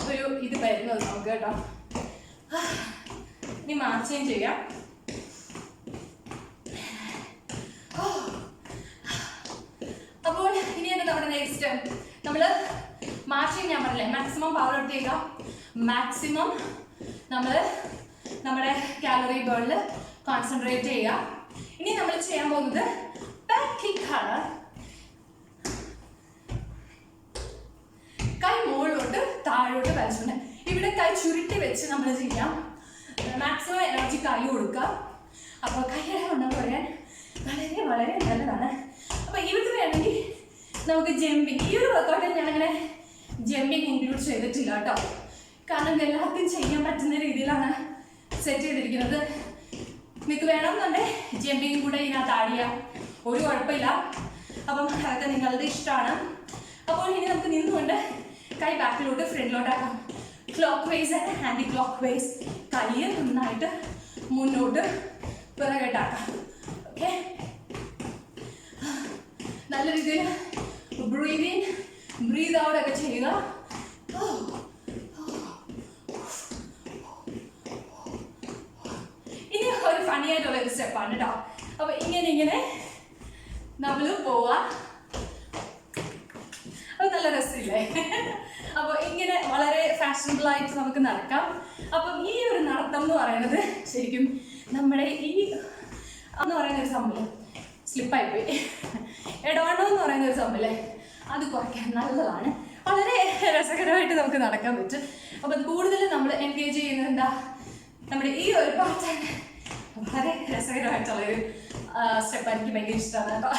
ഒരു ഇത് വരുന്നത് നമുക്ക് കേട്ടോ. ഇനി മാർച്ചും ചെയ്യാം. അപ്പോൾ ഇനി എന്താ നമ്മുടെ നെക്സ്റ്റ്? നമ്മൾ മാർച്ചിങ് ഞാൻ പറഞ്ഞില്ലേ, മാക്സിമം പവർ ഔട്ട് ചെയ്യുക. മാക്സിമം നമ്മൾ നമ്മുടെ കാലറി ബേണിൽ കോൺസെൻട്രേറ്റ് ചെയ്യുക. ഇനി നമ്മൾ ചെയ്യാൻ പോകുന്നത് ബാക്ക് കിക്കാണ്. കൈ മുകളിലോട്ട് താഴോട്ട് വലിച്ചുകൊണ്ട് ഇവിടെ കൈ ചുരുട്ടി വെച്ച് നമ്മൾ ചെയ്യാം. മാക്സിമം എനർജി കൈ കൊടുക്കുക. അപ്പോൾ കൈയുടെ വണ്ണം കുറയാൻ വളരെ വളരെ നല്ലതാണ്. അപ്പോൾ ഇവിടുത്തെ വേണമെങ്കിൽ നമുക്ക് ജമ്പിങ്, ഈ ഒരു വർക്കൗട്ടിൽ ഞാനങ്ങനെ ജമ്പിങ് ഇൻക്ലൂഡ് ചെയ്തിട്ടില്ല കേട്ടോ. കാരണം എല്ലാവർക്കും ചെയ്യാൻ പറ്റുന്ന രീതിയിലാണ് സെറ്റ് ചെയ്തിരിക്കുന്നത്. നിങ്ങൾക്ക് വേണമെന്നുണ്ടെങ്കിൽ ജമ്പിങ് കൂടെ ഇതിനകത്ത് ആഡ് ചെയ്യാം, ഒരു കുഴപ്പമില്ല. അപ്പം അതൊക്കെ നിങ്ങളുടെ ഇഷ്ടമാണ്. അപ്പോൾ ഇനി നമുക്ക് നിന്നുകൊണ്ട് കൈ ബാക്കിലോട്ട് ഫ്രണ്ടിലോട്ടാക്കാം. Clockwise and anticlockwise കൈ നന്നായിട്ട് മുന്നോട്ട് പിറകോട്ടാക്കാം. ഓക്കെ, നല്ല രീതിയിൽ ബ്രീത് ഇൻ ബ്രീത് ഔട്ട് ഒക്കെ ചെയ്യുക. ഇനി ഒരു ഫണി ആയിട്ടുള്ള ഒരു സ്റ്റെപ്പാണ് കേട്ടോ. അപ്പോൾ ഇങ്ങനെ നമ്മൾ പോവുക. അത് നല്ല രസമില്ലേ? അപ്പോൾ ഇങ്ങനെ വളരെ ഫാഷനബിൾ ആയിട്ട് നമുക്ക് നടക്കാം. അപ്പം ഈ ഒരു നടത്തം എന്ന് പറയുന്നത് ശരിക്കും നമ്മുടെ ഈ എന്ന് പറയുന്ന ഒരു സംഭവം സ്ലിപ്പായിപ്പോയി, ഇടവണ്ണം എന്ന് പറയുന്ന ഒരു സംഭവം അത് കുറയ്ക്കാൻ നല്ലതാണ്. വളരെ രസകരമായിട്ട് നമുക്ക് നടക്കാൻ പറ്റും. അപ്പം കൂടുതൽ നമ്മൾ എൻഗേജ് ചെയ്യുന്നത് എന്താ, നമ്മുടെ ഈ ഒരു പാർട്ടാണ്. വളരെ രസകരമായിട്ടുള്ളൊരു സ്റ്റെപ്പ് എനിക്ക് ഭയങ്കര ഇഷ്ടമാണ് കേട്ടോ.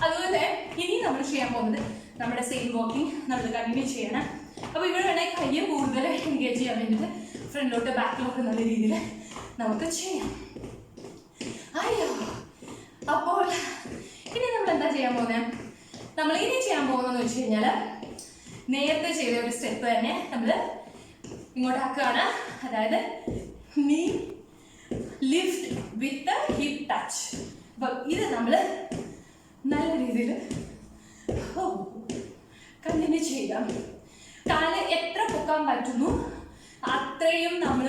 അതുപോലെ ഇനി നമ്മൾ ചെയ്യാൻ പോകുന്നത് നമ്മുടെ സെയിം വാക്കിംഗ് നമ്മൾ കണ്ടിന്യൂ ചെയ്യണം. അപ്പോൾ ഇവിടെ വേണമെങ്കിൽ കയ്യെ കൂടുതൽ എൻഗേജ് ചെയ്യാൻ വേണ്ടിയിട്ട് ഫ്രണ്ടിലോട്ട് ബാക്കിലോട്ട് നല്ല രീതിയിൽ നമുക്ക് ചെയ്യാം. അയ്യോ, അപ്പോൾ ഇനി നമ്മൾ എന്താ ചെയ്യാൻ പോകുന്നത്? നമ്മൾ ഇനി ചെയ്യാൻ പോകുന്നതെന്ന് വെച്ച് കഴിഞ്ഞാൽ നേരത്തെ ചെയ്ത ഒരു സ്റ്റെപ്പ് തന്നെ നമ്മൾ ഇങ്ങോട്ടാക്കുകയാണ്. അതായത് നീ ലിഫ്റ്റ് വിത്ത് ഹിപ്പ് ടച്ച്. അപ്പോൾ ഇത് നമ്മൾ നല്ല രീതിയിൽ കണ്ടിന്യൂ ചെയ്യാം. കാല് എത്ര പൊക്കാൻ പറ്റുന്നു അത്രയും നമ്മൾ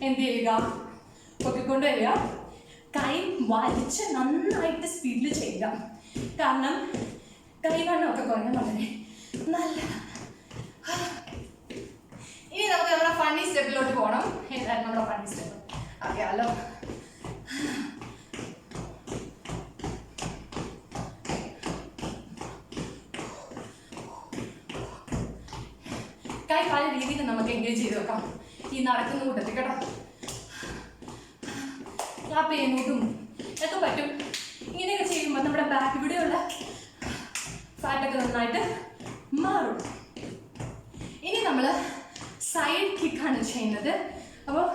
എന്ത് ചെയ്യുക, പൊക്കിക്കൊണ്ടുവരിക. കൈ വലിച്ച് നന്നായിട്ട് സ്പീഡിൽ ചെയ്യുക. കാരണം കൈവണ്ണമൊക്കെ കുറയാൻ വളരെ നല്ലതാണ്. ഇനി നമുക്ക് നമ്മുടെ ഫണ്ണി സ്റ്റെപ്പിലോട്ട് പോകണം. ഏതായിരുന്നു നമ്മുടെ ഫണ്ണി സ്റ്റെപ്പ് അറിയാലോ. കൈ പല രീതിയിൽ നമുക്ക് എൻഗേജ് ചെയ്ത് വെക്കാം ഈ നടക്കുന്ന കൂട്ടത്തിൽ കേട്ടോ. ക്ലാപ്പ് ചെയ്യുന്നതും ഒക്കെ പറ്റും. ഇങ്ങനെയൊക്കെ ചെയ്യുമ്പോൾ നമ്മുടെ ബാക്ക് ഇവിടെയുള്ള ഫാറ്റൊക്കെ നന്നായിട്ട് മാറും. ഇനി നമ്മൾ സൈഡ് കിക്കാണ് ചെയ്യുന്നത്. അപ്പോൾ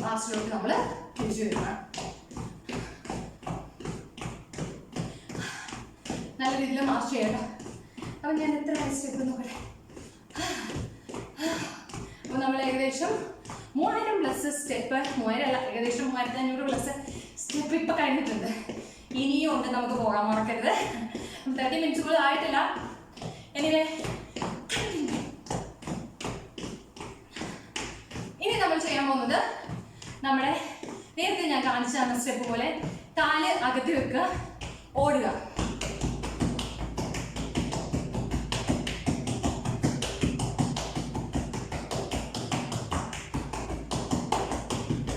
ലാസ്റ്റിലോട്ട് നമ്മൾ തിരിച്ചു വരുന്നതാണ്. നല്ല രീതിയിൽ മാസ്റ്റർ ചെയ്യണം. അപ്പം ഞാൻ എത്ര സ്റ്റെപ്പ് നോക്കട്ടെ. അപ്പോൾ നമ്മൾ ഏകദേശം 3000+ സ്റ്റെപ്പ്, 3000 അല്ല, ഏകദേശം 3500+ സ്റ്റെപ്പ് ഇപ്പം കഴിഞ്ഞിട്ടുണ്ട്. ഇനിയും ഉണ്ട്, നമുക്ക് പോകാൻ മറക്കരുത്. 30 മിനിറ്റ്സ് പോലും ആയിട്ടില്ല. എനിവേ ഇനി നമ്മൾ ചെയ്യാൻ പോകുന്നത് നമ്മുടെ നേരത്തെ ഞാൻ കാണിച്ചു തന്ന സ്റ്റെപ്പ് പോലെ കാല് അകത്തി വെക്കുക, ഓടുക.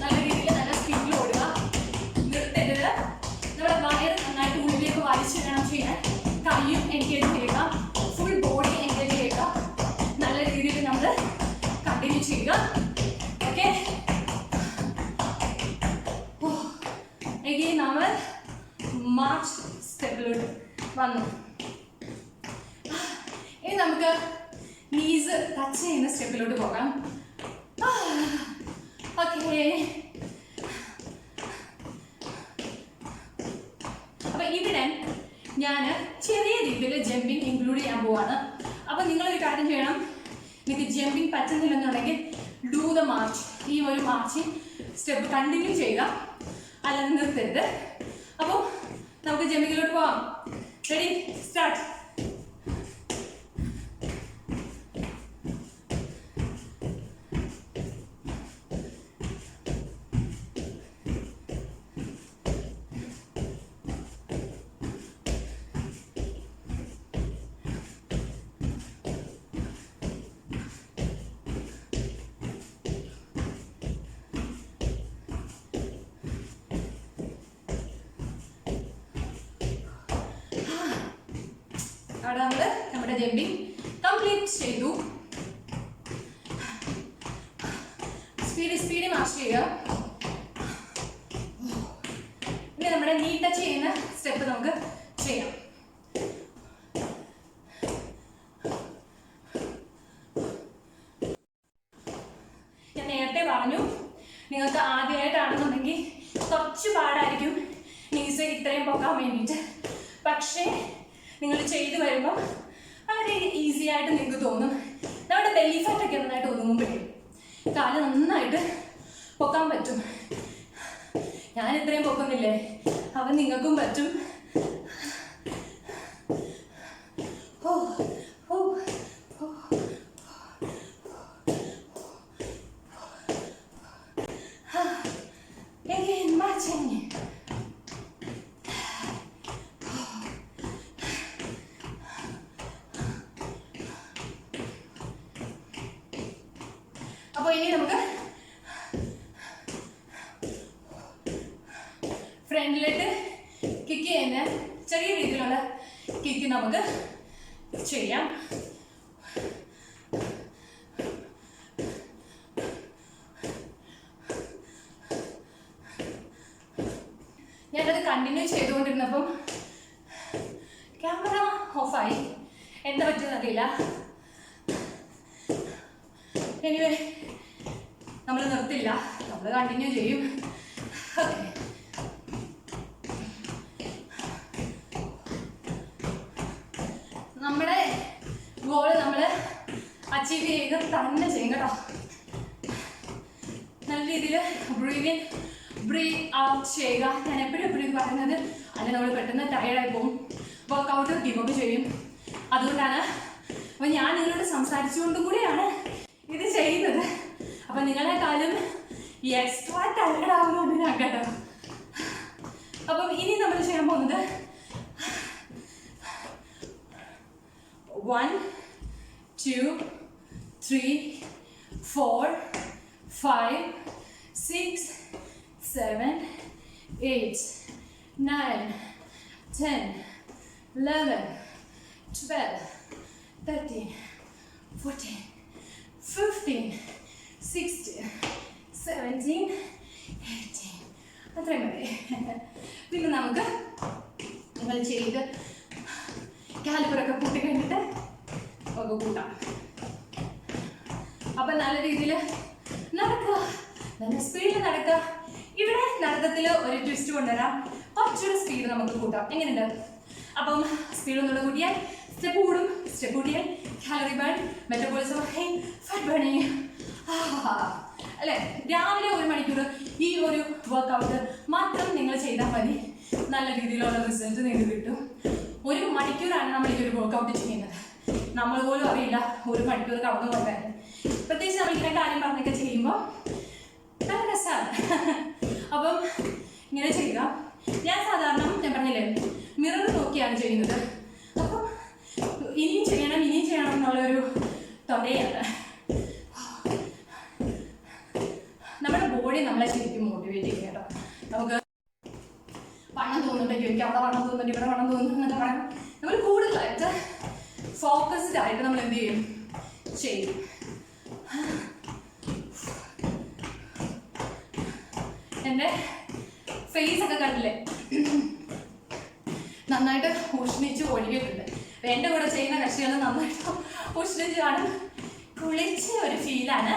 നല്ല രീതിയിൽ നല്ല സ്പീഡിൽ ഓടുക, നിർത്തരുത്. നമ്മുടെ വയർ നന്നായിട്ട് ഉള്ളിലേക്ക് വലിച്ചു വേണം ചെയ്യാൻ. കൈയും എൻഗേജ് ചെയ്യുക, ഫുൾ ബോഡി എൻഗേജ് ചെയ്യുക. നല്ല രീതിയിൽ നമ്മൾ കണ്ടിന്യൂ ചെയ്യുക. ഓക്കെ, again നമ്മൾ മാർച്ച് സ്റ്റെപ്പിലോട്ട് വന്നു. ഇനി നമുക്ക് നീസ് ടച്ച് ചെയ്യുന്ന സ്റ്റെപ്പിലോട്ട് പോകാം. ഓക്കെ, അപ്പൊ ഇവിടെ ഞാൻ ചെറിയ രീതിയിൽ ജമ്പിങ് ഇൻക്ലൂഡ് ചെയ്യാൻ പോവാണ്. അപ്പൊ നിങ്ങളൊരു കാര്യം ചെയ്യണം, നിങ്ങൾക്ക് ജമ്പിങ് പറ്റുന്നില്ലെന്നുണ്ടെങ്കിൽ ഡൂ ദ മാർച്ച്. ഈ ഒരു മാർച്ചിങ് സ്റ്റെപ്പ് കണ്ടിന്യൂ ചെയ്യുക, അല്ലാതെ നിർത്തരുത്. അപ്പോൾ നമുക്ക് ജമ്പിങ്ങിലോട്ട് പോവാം. Ready, start. അവിടെ നമ്മൾ നമ്മുടെ ജമ്പിങ് കംപ്ലീറ്റ് ചെയ്തു. സ്പീഡ് മാസ്റ്റർ ചെയ്യുക. ഇനി നമ്മുടെ നീ ടച്ച് ചെയ്യുന്ന സ്റ്റെപ്പ് നമുക്ക് ചെയ്യാം. ഞാൻ നേരത്തെ പറഞ്ഞു, നിങ്ങൾക്ക് ആദ്യമായിട്ടാണെന്നുണ്ടെങ്കിൽ കുറച്ച് പാടായിരിക്കും നീസ് ഇത്രയും പോകാൻ വേണ്ടിയിട്ട്. പക്ഷേ നിങ്ങൾ ചെയ്ത് വരുമ്പോൾ വളരെ ഈസി ആയിട്ട് നിങ്ങൾക്ക് തോന്നും. നമ്മുടെ ബെല്ലി ഫാറ്റൊക്കെ നന്നായിട്ട് ഒതുങ്ങുമ്പോഴേക്കും കാല് നന്നായിട്ട് പൊക്കാൻ പറ്റും. ഞാൻ ഇത്രയും പൊക്കുന്നില്ലേ, അപ്പം നിങ്ങൾക്കും പറ്റും. ഓ ഓ ഓ again marching. അപ്പോൾ ഇനി നമുക്ക് ഫ്രണ്ടിലേക്ക് കിക്ക് ചെയ്യുന്ന ചെറിയ രീതിയിലുള്ള കിക്ക് നമുക്ക് ചെയ്യാം. കണ്ടിന്യൂ ചെയ്തുകൊണ്ടിരുന്നപ്പം ക്യാമറ ഓഫായി. എന്താ പറ്റുന്നറിയില്ല. എനിവേ നമ്മൾ നിർത്തില്ല, നമ്മൾ കണ്ടിന്യൂ ചെയ്യും. ഓക്കെ, നമ്മുടെ ഗോൾ നമ്മൾ അച്ചീവ് ചെയ്യുക തന്നെ ചെയ്യും കേട്ടോ. നല്ല രീതിയിൽ ബ്രീത്ത് ഇൻ ബ്രീത്ത് ഔട്ട് ചെയ്യുക. ഞാൻ എപ്പോഴും പറയുന്നത്, അല്ലെങ്കിൽ നമ്മൾ പെട്ടെന്ന് ടയർഡായി പോകും, വർക്കൗട്ട് ഗിവപ്പ് ചെയ്യും. അതുകൊണ്ടാണ് അപ്പോൾ ഞാൻ നിങ്ങളോട് സംസാരിച്ചുകൊണ്ടും കൂടിയാണ് ഇത് ചെയ്യുന്നത്. അപ്പം നിങ്ങളെക്കാളും എക്സ്ട്രാ ടയർഡ് ആവുന്നുണ്ട് ഞാൻ കേട്ടോ. അപ്പം ഇനി നമ്മൾ ചെയ്യാൻ പോകുന്നത് 1 2 3 4 5 6 7 8 9 10 11 12 13 14 15 16 17 18. അത്രയും മതി. പിന്നെ നമുക്ക് നിങ്ങൾ ചെയ്ത് കാലിബറൊക്കെ കൂട്ടി കഴിഞ്ഞിട്ട് ഒക്കെ കൂട്ടാം. അപ്പം നല്ല രീതിയിൽ നടക്കുക, നല്ല സ്പീഡിൽ നടക്കുക. ഇവിടെ നടത്തത്തിൽ ഒരു ട്വിസ്റ്റ് കൊണ്ടുവരാം. കുറച്ചുകൂടെ സ്പീഡ് നമുക്ക് കൂട്ടാം. എങ്ങനെയുണ്ട്? അപ്പം സ്പീഡ് ഒന്നുകൂടെ കൂട്ടിയാൽ സ്റ്റെപ്പ് കൂടും, സ്റ്റെപ്പ് കൂട്ടിയാൽ calorie burn, metabolism high, fat burning. അല്ലേ? രാവിലെ 1 മണിക്കൂർ ഈ ഒരു വർക്കൗട്ട് മാത്രം നിങ്ങൾ ചെയ്താൽ മതി, നല്ല രീതിയിലുള്ള റിസൾട്ട് നിങ്ങൾക്ക് കിട്ടും. 1 മണിക്കൂറാണ് നമ്മൾ ഈ ഒരു വർക്കൗട്ട് ചെയ്യുന്നത്. നമ്മൾ പോലും അറിയില്ല 1 മണിക്കൂർ കടന്നു പോകാൻ. പ്രത്യേകിച്ച് നമ്മളിങ്ങനെ കാര്യം പറഞ്ഞൊക്കെ ചെയ്യുമ്പോൾ നല്ല രസമാണ്. അപ്പം ഇങ്ങനെ ചെയ്യുക. ഞാൻ സാധാരണ ഞാൻ പറഞ്ഞില്ലേ മിറർ നോക്കിയാണ് ചെയ്യുന്നത്. അപ്പം ഇനിയും ചെയ്യണം എന്നുള്ളൊരു തൊടയാണ്. നമ്മുടെ ബോഡി നമ്മളെ ശരിക്കും മോട്ടിവേറ്റ് ചെയ്യും കേട്ടോ. നമുക്ക് വണ്ണം തോന്നുന്നുണ്ടെങ്കിൽ എനിക്ക് അവിടെ വണ്ണം തോന്നുന്നുണ്ട്, ഇവിടെ വണ്ണം തോന്നുന്നു എന്നൊക്കെ പറയാം. നമ്മൾ കൂടുതലായിട്ട് ഫോക്കസ്ഡ് ആയിട്ട് നമ്മൾ എന്ത് ചെയ്യും? എൻ്റെ ഫേസ് ഒക്കെ കണ്ടില്ലേ, നന്നായിട്ട് ഉഷ്ണിച്ച് ഒഴുകിയിട്ടുണ്ട്. എൻ്റെ കൂടെ ചെയ്യുന്ന കക്ഷികൾ നന്നായിട്ട് ഉഷ്ണിച്ച് കാണും, കുളിച്ച ഒരു ഫീലാണ്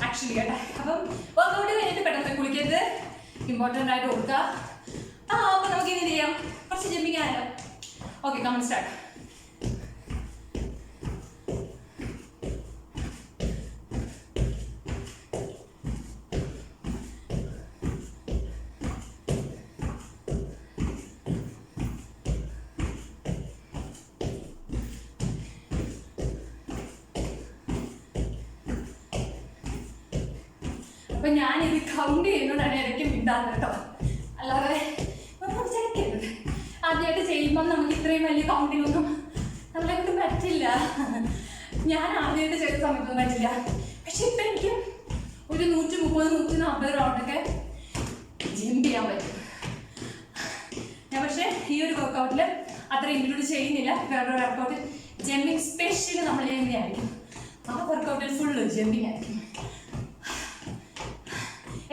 ആക്ച്വലി കേട്ടോ. അപ്പം വർക്കൗട്ട് കഴിഞ്ഞിട്ട് പെട്ടെന്ന് കുളിക്കരുത്, ഇമ്പോർട്ടൻ്റ് ആയിട്ട് കൊടുക്കുക. അപ്പം നമുക്ക് ഇനി ചെയ്യാം, കുറച്ച് ജമ്പിങ് ആയാലോ? Okay, come on start. അപ്പൊ ഞാനിത് കൗണ്ട് ചെയ്യുന്നതാണ് ഇടയ്ക്ക് മിണ്ടാന്ന് കേട്ടോ. അല്ലാതെ വിചാരിക്കരുത്, ആദ്യമായിട്ട് ചെയ്യുമ്പം നമുക്ക് ഇത്രയും വലിയ കൗണ്ടിങ് ഒന്നും നമ്മളെ കൊണ്ട് പറ്റില്ല. ഞാൻ ആദ്യമായിട്ട് ചെയ്ത സമയത്തൊന്നും പറ്റില്ല. പക്ഷെ ഇപ്പം എനിക്ക് ഒരു 130-140 റൗണ്ടൊക്കെ ജമ്പ് ചെയ്യാൻ പറ്റും. ഞാൻ പക്ഷേ ഈ ഒരു വർക്കൗട്ടിൽ അത്ര ഇൻക്ലൂഡ് ചെയ്യുന്നില്ല. വേറൊരു വർക്കൗട്ട് ജമ്പിങ് സ്പെഷ്യൽ നമ്മൾ ചെയ്യുന്നതായിരിക്കും. ആ വർക്കൗട്ടിൽ ഫുള്ള് ജമ്പിങ് ആയിരിക്കും.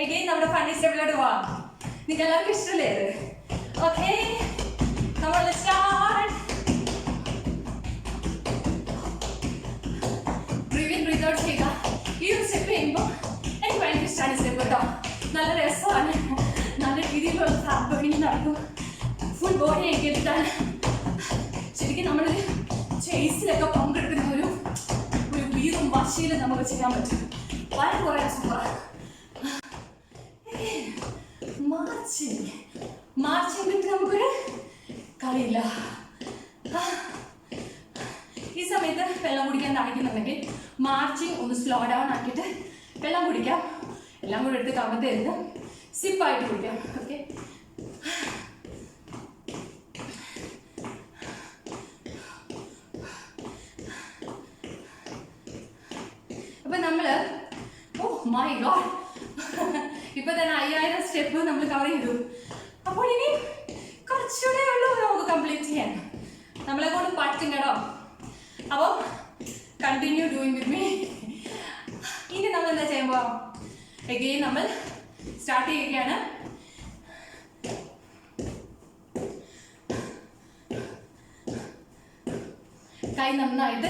എഗെയിൻ നമ്മുടെ ഫണ്ണി സ്റ്റെപ്പിലോട്ട് പോവാം. നിങ്ങൾക്ക് എല്ലാവർക്കും ഇഷ്ടമല്ലേ ഇത്? ഓക്കെ, നമ്മൾ start. Breathe in breathe out ചെയ്യുക. ഈ ഒരു സ്റ്റെപ്പ് ചെയ്യുമ്പോൾ എനിക്ക് ഭയങ്കര ഇഷ്ടമാണ് സ്റ്റെപ്പ് കേട്ടോ. നല്ല രസമാണ്, നല്ല രീതിയിലുള്ള ഫാറ്റ് ബേണിങ് നടക്കും. ഫുൾ ബോഡി എങ്കിട്ടാണ് ശരിക്കും നമ്മളൊരു ചേസിലൊക്കെ പങ്കെടുക്കുന്ന ഒരു വീറും വാശിയിലും നമുക്ക് ചെയ്യാൻ പറ്റും. വളരെ കുറേ സൂപ്പർ. മാർച്ചിങ് വിട്ട് നമുക്കൊരു കളിയില്ല. ഈ സമയത്ത് വെള്ളം കുടിക്കാൻ താഴ്ക്കുന്നുണ്ടെങ്കിൽ മാർച്ചിങ് ഒന്ന് സ്ലോ ഡൗൺ ആക്കിയിട്ട് വെള്ളം കുടിക്കാം. എല്ലാം കൂടെ എടുത്ത് കമത്തിരുന്ന് സിപ്പായിട്ട് കുടിക്കാം. ഓക്കെ, അപ്പൊ നമ്മള് മൈ ഗോഡ് ഇപ്പൊ തന്നെ 5000 സ്റ്റെപ്പ് നമ്മൾ കവർ ചെയ്തു. അപ്പോൾ ഇനി കുറച്ചുകൂടെ ഉള്ളൂ നമുക്ക് കംപ്ലീറ്റ് ചെയ്യാൻ. നമ്മളെ കൊണ്ട് പറ്റും കേട്ടോ. അപ്പോൾ കണ്ടിന്യൂ ഡൂയിങ് വിത്ത് മീ. ഇനി നമ്മൾ എന്താ ചെയ്യുമ്പോൾ എഗെയിൻ നമ്മൾ സ്റ്റാർട്ട് ചെയ്യുകയാണ്. കൈ നന്നായിട്ട്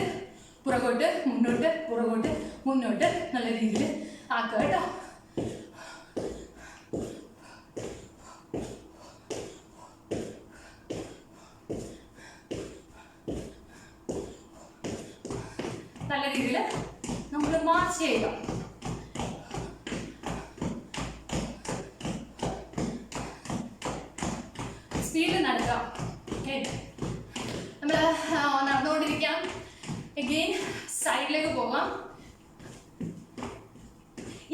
പുറകോട്ട് മുന്നോട്ട് പുറകോട്ട് മുന്നോട്ട് നല്ല രീതിയിൽ ആക്കുക കേട്ടോ. നല്ല രീതിയിൽ നമ്മൾ മാർച്ച് ചെയ്യുക. സ്പീഡിൽ നടക്കുക. ഓക്കെ, നമ്മൾ നടന്നുകൊണ്ടിരിക്കാം. എഗെയിൻ സൈഡിലേക്ക് പോകാം.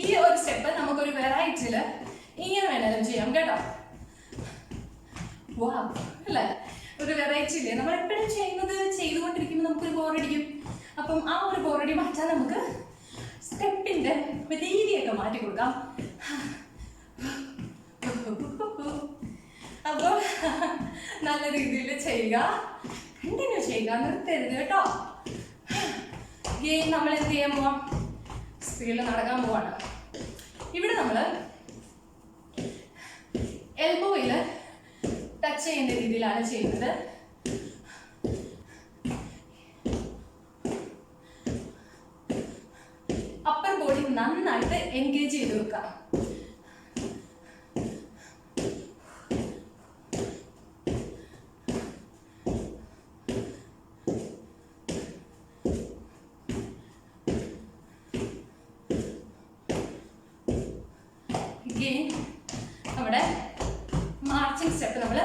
ഈ ഒരു സ്റ്റെപ്പ് നമുക്കൊരു വെറൈറ്റിയിൽ ഇങ്ങനെ വേണമെങ്കിലും ചെയ്യാം കേട്ടോ. വാ അല്ലേ, ഒരു വെറൈറ്റി ഇല്ലേ, നമ്മൾ എപ്പോഴും ചെയ്തുകൊണ്ടിരിക്കുമ്പോൾ നമുക്കൊരു ബോറടിക്കും. അപ്പം ആ ഒരു ബോറടി മാറ്റാൻ നമുക്ക് സ്റ്റെപ്പിൻ്റെ രീതിയൊക്കെ മാറ്റി കൊടുക്കാം. അപ്പോൾ നല്ല രീതിയിൽ ചെയ്യുക, കണ്ടിന്യൂ ചെയ്യുക, നിർത്തരുത് കേട്ടോ. ഗെയിം നമ്മൾ എന്ത് ചെയ്യാൻ പോവാം, സ്പീഡിൽ നടക്കാൻ പോവാണ്. ഇവിടെ നമ്മൾ എൽബോയിൽ ടച്ച് ചെയ്യുന്ന രീതിയിലാണ് ചെയ്യുന്നത്. അപ്പർ ബോഡി നന്നായിട്ട് എൻഗേജ് ചെയ്ത് വെക്കാം. നമ്മുടെ മാർച്ചിങ് സ്റ്റെപ്പ് നമ്മൾ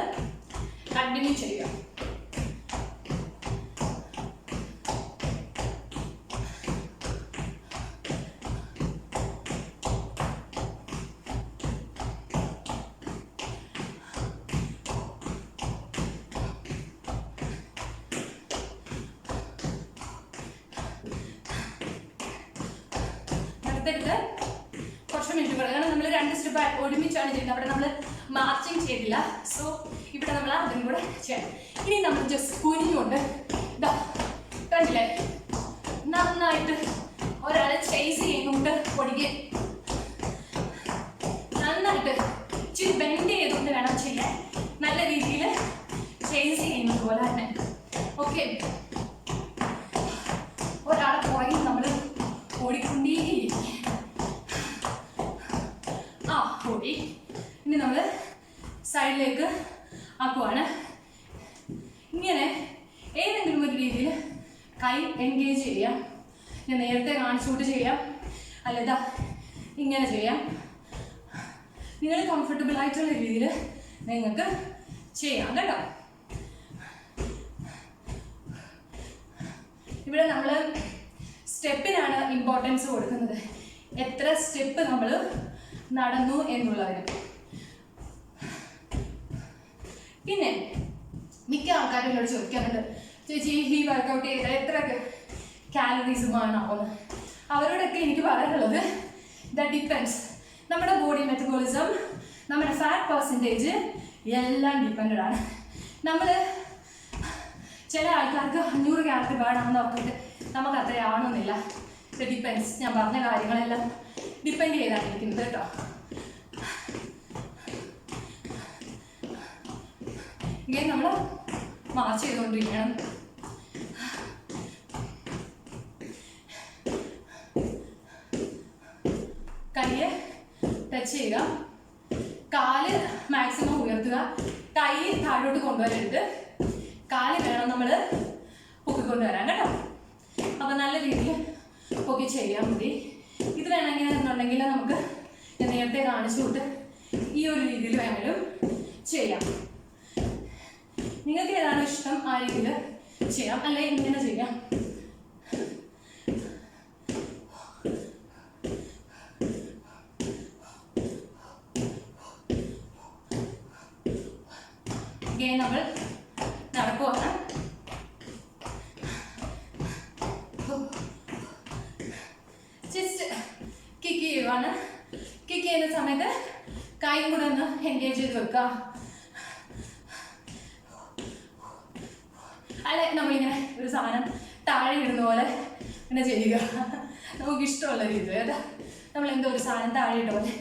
കണ്ടിന്യൂ ചെയ്യുക. അടുത്തടുത്ത് കുറച്ച് മിനിറ്റ് കൂടെ, കാരണം നമ്മൾ 2 സ്റ്റെപ്പ് ഒരുമിച്ചാണ് ചെയ്യുന്നത്. അവിടെ നമ്മൾ മാർച്ചിങ് ചെയ്തില്ല. സോ ഇവിടെ നമ്മൾ അതും കൂടെ ചെയ്യണം. ഇനി നമ്മൾ ജസ്റ്റ് കുനിഞ്ഞുകൊണ്ട് ഇതാ കണ്ടില്ലേ, നന്നായിട്ട് ഒരാളെ ചേസ് ചെയ്യുന്നുണ്ട്. പൊടിക്ക് നന്നായിട്ട് ഇച്ചിരി ബെൻഡ് ചെയ്തുകൊണ്ട് വേണം ചെയ്യാൻ. നല്ല രീതിയിൽ ചേസ് ചെയ്യുന്നത് പോലെ തന്നെ. ഓക്കെ, ഒരാളെ പുറകിൽ നമ്മൾ ഓടിക്കൊണ്ടേയിരിക്കും. ഓടി. ഇനി നമ്മൾ സൈഡിലേക്ക് ആക്കുവാണ്. ഇങ്ങനെ ഏതെങ്കിലും ഒരു രീതിയിൽ കൈ എൻഗേജ് ചെയ്യാം. ഞാൻ നേരത്തെ കാണിച്ചുകൊണ്ട് ചെയ്യാം, അല്ലതാ ഇങ്ങനെ ചെയ്യാം. നിങ്ങൾ കംഫർട്ടബിൾ ആയിട്ടുള്ള രീതിയിൽ നിങ്ങൾക്ക് ചെയ്യാം കേട്ടോ. ഇവിടെ നമ്മൾ സ്റ്റെപ്പിനാണ് ഇമ്പോർട്ടൻസ് കൊടുക്കുന്നത്, എത്ര സ്റ്റെപ്പ് നമ്മൾ നടന്നു എന്നുള്ളതിന്. പിന്നെ മിക്ക ആൾക്കാരും എന്നോട് ചോദിക്കാറുണ്ട്, ചേച്ചി ഈ വർക്കൗട്ട് ചെയ്താൽ എത്ര കാലറീസുമാണാവുന്നത്? അവരോടൊക്കെ എനിക്ക് പറയാനുള്ളത്, ദാറ്റ് ഡിപ്പെൻസ്. നമ്മുടെ ബോഡി മെറ്റബോളിസം, നമ്മുടെ ഫാറ്റ് പെർസെൻറ്റേജ് എല്ലാം ഡിപ്പെൻഡഡ് ആണ്. നമ്മൾ ചില ആൾക്കാർക്ക് 500 കാലറി വേണമെന്ന് പറഞ്ഞിട്ട് നമുക്ക് അത്ര ആവണമെന്നില്ല. ഇത് ഡിപ്പെൻസ്. ഞാൻ പറഞ്ഞ കാര്യങ്ങളെല്ലാം ഡിപ്പെൻഡ് ചെയ്താണ് ഇരിക്കുന്നത് കേട്ടോ. ഇങ്ങനെ നമ്മൾ മാർച്ച് ചെയ്തുകൊണ്ടിരിക്കണം. കൈയെ ടച്ച് ചെയ്യുക, കാല് മാക്സിമം ഉയർത്തുക, കൈ താഴോട്ട് കൊണ്ടുവരരുത്. കാല് വേണം നമ്മൾ പൊക്കിക്കൊണ്ടുവരാൻ കേട്ടോ. അപ്പം നല്ല രീതിയിൽ പൊക്കി ചെയ്യാൻ മതി. ഇത് വേണമെങ്കിൽ എന്നുണ്ടെങ്കിൽ നമുക്ക് ഞാൻ നേരത്തെ കാണിച്ചുകൊണ്ട് ഈ ഒരു രീതിയിൽ വേണമെങ്കിലും ചെയ്യാം. നിങ്ങൾക്ക് ഏതാണ് ഇഷ്ടം ആ രീതിയിൽ ചെയ്യാം, അല്ലെ ഇങ്ങനെ ചെയ്യാം. നമ്മൾ നടക്കുവാണ്. ജസ്റ്റ് കിക്ക് ചെയ്യുവാണ്. കിക്ക് ചെയ്യുന്ന സമയത്ത് കൈ കൂടെ ഒന്ന് എൻഗേജ് ചെയ്ത് വെക്കുക. അല്ലെ നമ്മളിങ്ങനെ ഒരു സാധനം താഴെ ഇടുന്ന പോലെ ഇങ്ങനെ ചെയ്യുക. നമുക്ക് ഇഷ്ടമുള്ള രീതി കേട്ടോ. നമ്മൾ എന്തോ ഒരു സാധനം താഴെ ഇട്ട പോലെ,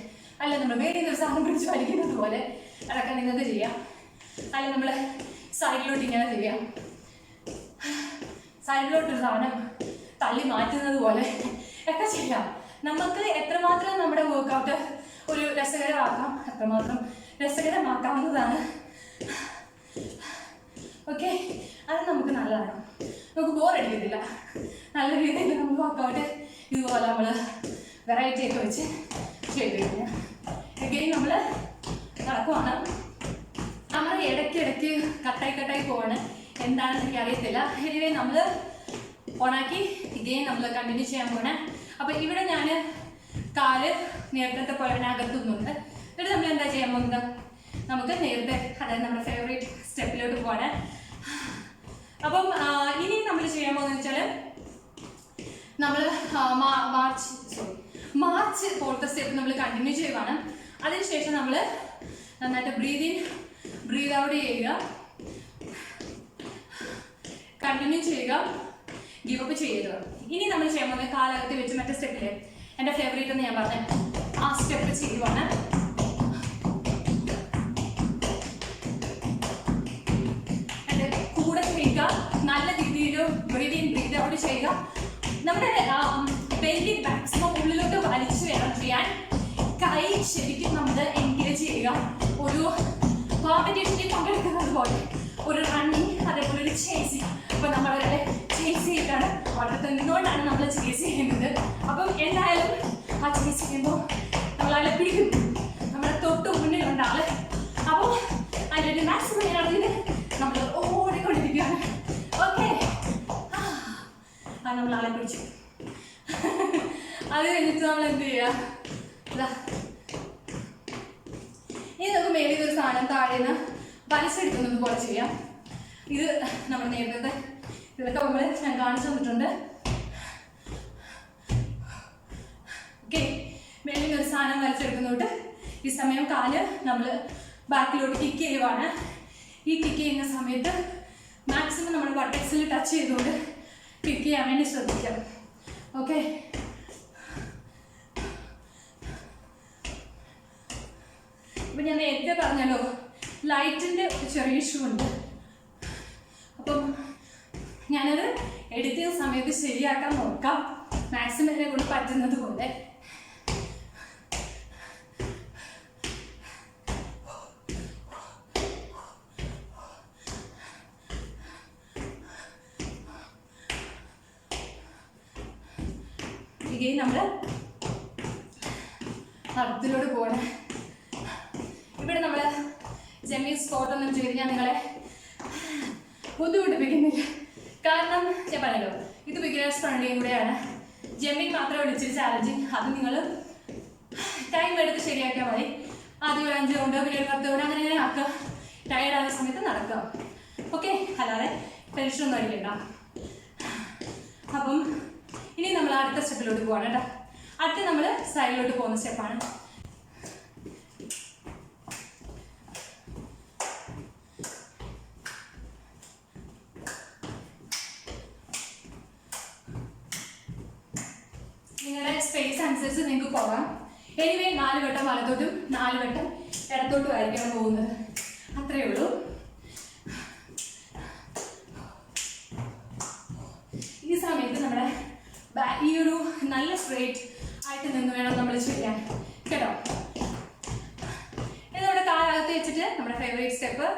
അല്ല നമ്മൾ വേറെ ഒരു സാധനം പിടിച്ച് വലിക്കുന്നത് പോലെ അതൊക്കെ നിങ്ങൾക്ക് ചെയ്യാം. അല്ല നമ്മൾ സൈഡിലോട്ട് ഇങ്ങനെ ചെയ്യാം. സൈഡിലോട്ടൊരു സാധനം തള്ളി മാറ്റുന്നത് പോലെ ഒക്കെ ചെയ്യാം. നമുക്ക് എത്രമാത്രം നമ്മുടെ വർക്കൗട്ട് ഒരു രസകരമാക്കാം അത്രമാത്രം രസകരമാക്കാവുന്നതാണ്. ഓക്കെ, അത് നമുക്ക് നല്ലതാണ്. നമുക്ക് ബോറടിക്കത്തില്ല. നല്ല രീതിയിൽ നമുക്ക് വർക്കൗട്ട് ഇതുപോലെ നമ്മൾ വെറൈറ്റി ഒക്കെ വെച്ച് ചെയ്ത് കഴിഞ്ഞാൽ എഗെയിൻ നമ്മൾ നടക്കുവാണ്. നമ്മൾ ഇടയ്ക്കിടയ്ക്ക് കട്ടായി പോവാണ്. എന്താണെന്ന് എനിക്ക് അറിയത്തില്ല. എനിവേ നമ്മൾ ഓണാക്കി എഗെയിൻ നമ്മൾ കണ്ടിന്യൂ ചെയ്യാൻ പോകണേ. അപ്പോൾ ഇവിടെ ഞാൻ കാല് നേരത്തെ പോലെ അകത്തുന്നുണ്ട്. എന്നിട്ട് നമ്മൾ എന്താ ചെയ്യാൻ പോകുന്നത്, നമുക്ക് നേരത്തെ അതായത് നമ്മുടെ ഫേവറേറ്റ് സ്റ്റെപ്പിലോട്ട് പോവാണ്. അപ്പം ഇനി നമ്മൾ ചെയ്യാൻ പോകുന്നത് വെച്ചാൽ നമ്മൾ മാർച്ച് പോലത്തെ സ്റ്റെപ്പ് നമ്മൾ കണ്ടിന്യൂ ചെയ്യുവാണ്. അതിനുശേഷം നമ്മൾ നന്നായിട്ട് ബ്രീത്ത് ഇൻ ബ്രീത്ത് ഔട്ട് ചെയ്യുക, കണ്ടിന്യൂ ചെയ്യുക, ഗിവ് അപ്പ് ചെയ്യരുത്. ഇനി നമ്മൾ ചെയ്യാൻ പോകുന്നത് കാലകത്ത് വെച്ച് മറ്റേ സ്റ്റെപ്പില് എൻ്റെ ഫേവറേറ്റ് എന്ന് ഞാൻ പറഞ്ഞ ആ സ്റ്റെപ്പ് ചെയ്യുവാണ്. എൻ്റെ കൂടെ ചെയ്യുക, നല്ല രീതിയിൽ ബ്രീത്ത് ഇൻ ബ്രീത്ത് ഔട്ട് ചെയ്യുക. നമ്മുടെ ബെല്ലി മാക്സിമം ഉള്ളിലോട്ട് വലിച്ചു വേണം ചെയ്യാൻ. കൈ ശരിക്കും നമ്മൾ എൻഗേജ് ചെയ്യുക. ഒരു കോമ്പറ്റീഷനിൽ പങ്കെടുക്കുന്നത് പോലെ ഒരു റണ്ണിങ്, അതേപോലെ ഒരു ചേസിങ്. അപ്പോൾ നമ്മളൊരാളെ ചേസ് ചെയ്തിട്ടാണ് വളർത്തുന്നത്, നിന്നുകൊണ്ടാണ് നമ്മൾ ചേസ് ചെയ്യുന്നത്. അപ്പം എന്തായാലും ആ ചേസ് ചെയ്യുമ്പോൾ നമ്മളാളെ പിടിക്കും, നമ്മളെ തൊട്ട് മുന്നിലുണ്ട് ആള്. അപ്പോൾ അതിൻ്റെ മാക്സിമം എനർജിയിൽ നമ്മൾ ഓടിക്കൊണ്ടിരിക്കുകയാണ്. ഓക്കെ, അത് നമ്മളാളെ പിടിച്ചു. അത് കഴിഞ്ഞിട്ട് നമ്മൾ എന്ത് ചെയ്യുക, ഇനി നമുക്ക് മേലിൽ ഒരു സാധനം താഴേന്ന് വലിച്ചെടുക്കുന്നത് പോലെ ചെയ്യാം. ഇത് നമ്മൾ നേരത്തെ ഇതൊക്കെ നമ്മൾ ഞാൻ കാണിച്ചു തന്നിട്ടുണ്ട്. ഓക്കെ, മേലിൽ ഒരു സാധനം വലിച്ചെടുക്കുന്നോട്ട് ഈ സമയം കാല് നമ്മൾ ബാക്കിലോട്ട് കിക്ക് ചെയ്യുവാണ്. ഈ കിക്ക് ചെയ്യുന്ന സമയത്ത് മാക്സിമം നമ്മൾ വട്ടക്സിൽ ടച്ച് ചെയ്തുകൊണ്ട് കിക്ക് ചെയ്യാൻ വേണ്ടി ശ്രദ്ധിക്കാം. ഓക്കെ, ഇപ്പം ഞാൻ നേരത്തെ പറഞ്ഞല്ലോ ലൈറ്റിൻ്റെ ചെറിയ ഇഷ്യൂ ഉണ്ട്. അപ്പം ഞാനത് എഡിറ്റ് ചെയ്യുന്ന സമയത്ത് ശരിയാക്കാൻ നോക്കാം മാക്സിമം എന്നെ കൊണ്ട് പറ്റുന്നത് പോലെ. ഇങ്ങനെ നമ്മൾ നടത്തിലൂടെ പോകണേ. ഇവിടെ നമ്മൾ ജമ്മി സ്പോട്ട് ഒന്നും ചെയ്ത് ഞാൻ നിങ്ങളെ ബുദ്ധിമുട്ടിപ്പിക്കുന്നില്ല. കാരണം ഞാൻ പറഞ്ഞല്ലോ ഇത് ബിഗിനേഴ്സ് ഫ്രണ്ട്ലിയും കൂടെയാണ്. ജമ്മിങ് മാത്രമേ വിളിച്ചൊരു ചാലഞ്ചിങ്. അത് നിങ്ങൾ ടൈം എടുത്ത് ശരിയാക്കിയാൽ മതി. ആദ്യം ഒരു 5 റൗണ്ട്, പിന്നെ ഒരു 10 റൗണ്ട്, അങ്ങനെ ആക്കുക. ടയർഡാകുന്ന സമയത്ത് നടക്കുക. ഓക്കെ, അല്ലാതെ ടെൻഷനൊന്നും അടിക്കണ്ട. അപ്പം ഇനി നമ്മൾ അടുത്ത സ്റ്റെപ്പിലോട്ട് പോവാണ് കേട്ടോ. അടുത്ത നമ്മൾ സൈഡിലോട്ട് പോകുന്ന സ്റ്റെപ്പാണ്. നിങ്ങളുടെ സ്പേസ് അനുസരിച്ച് നിങ്ങൾക്ക് പോകാം. എനിവേ 4 വട്ടം വലത്തോട്ടും 4 വട്ടം ഇടത്തോട്ടും ആയിരിക്കണം പോകുന്നത്. അത്രയേ ഉള്ളൂ. ഈ സമയത്ത് നമ്മുടെ ഈ ഒരു നല്ല സ്ട്രേറ്റ് ആയിട്ട് നിന്ന് വേണം നമ്മൾ ചെയ്യാൻ കേട്ടോ. ഇത് നമ്മുടെ കാലകത്ത് വെച്ചിട്ട് നമ്മുടെ ഫേവറേറ്റ് സ്റ്റെപ്പ്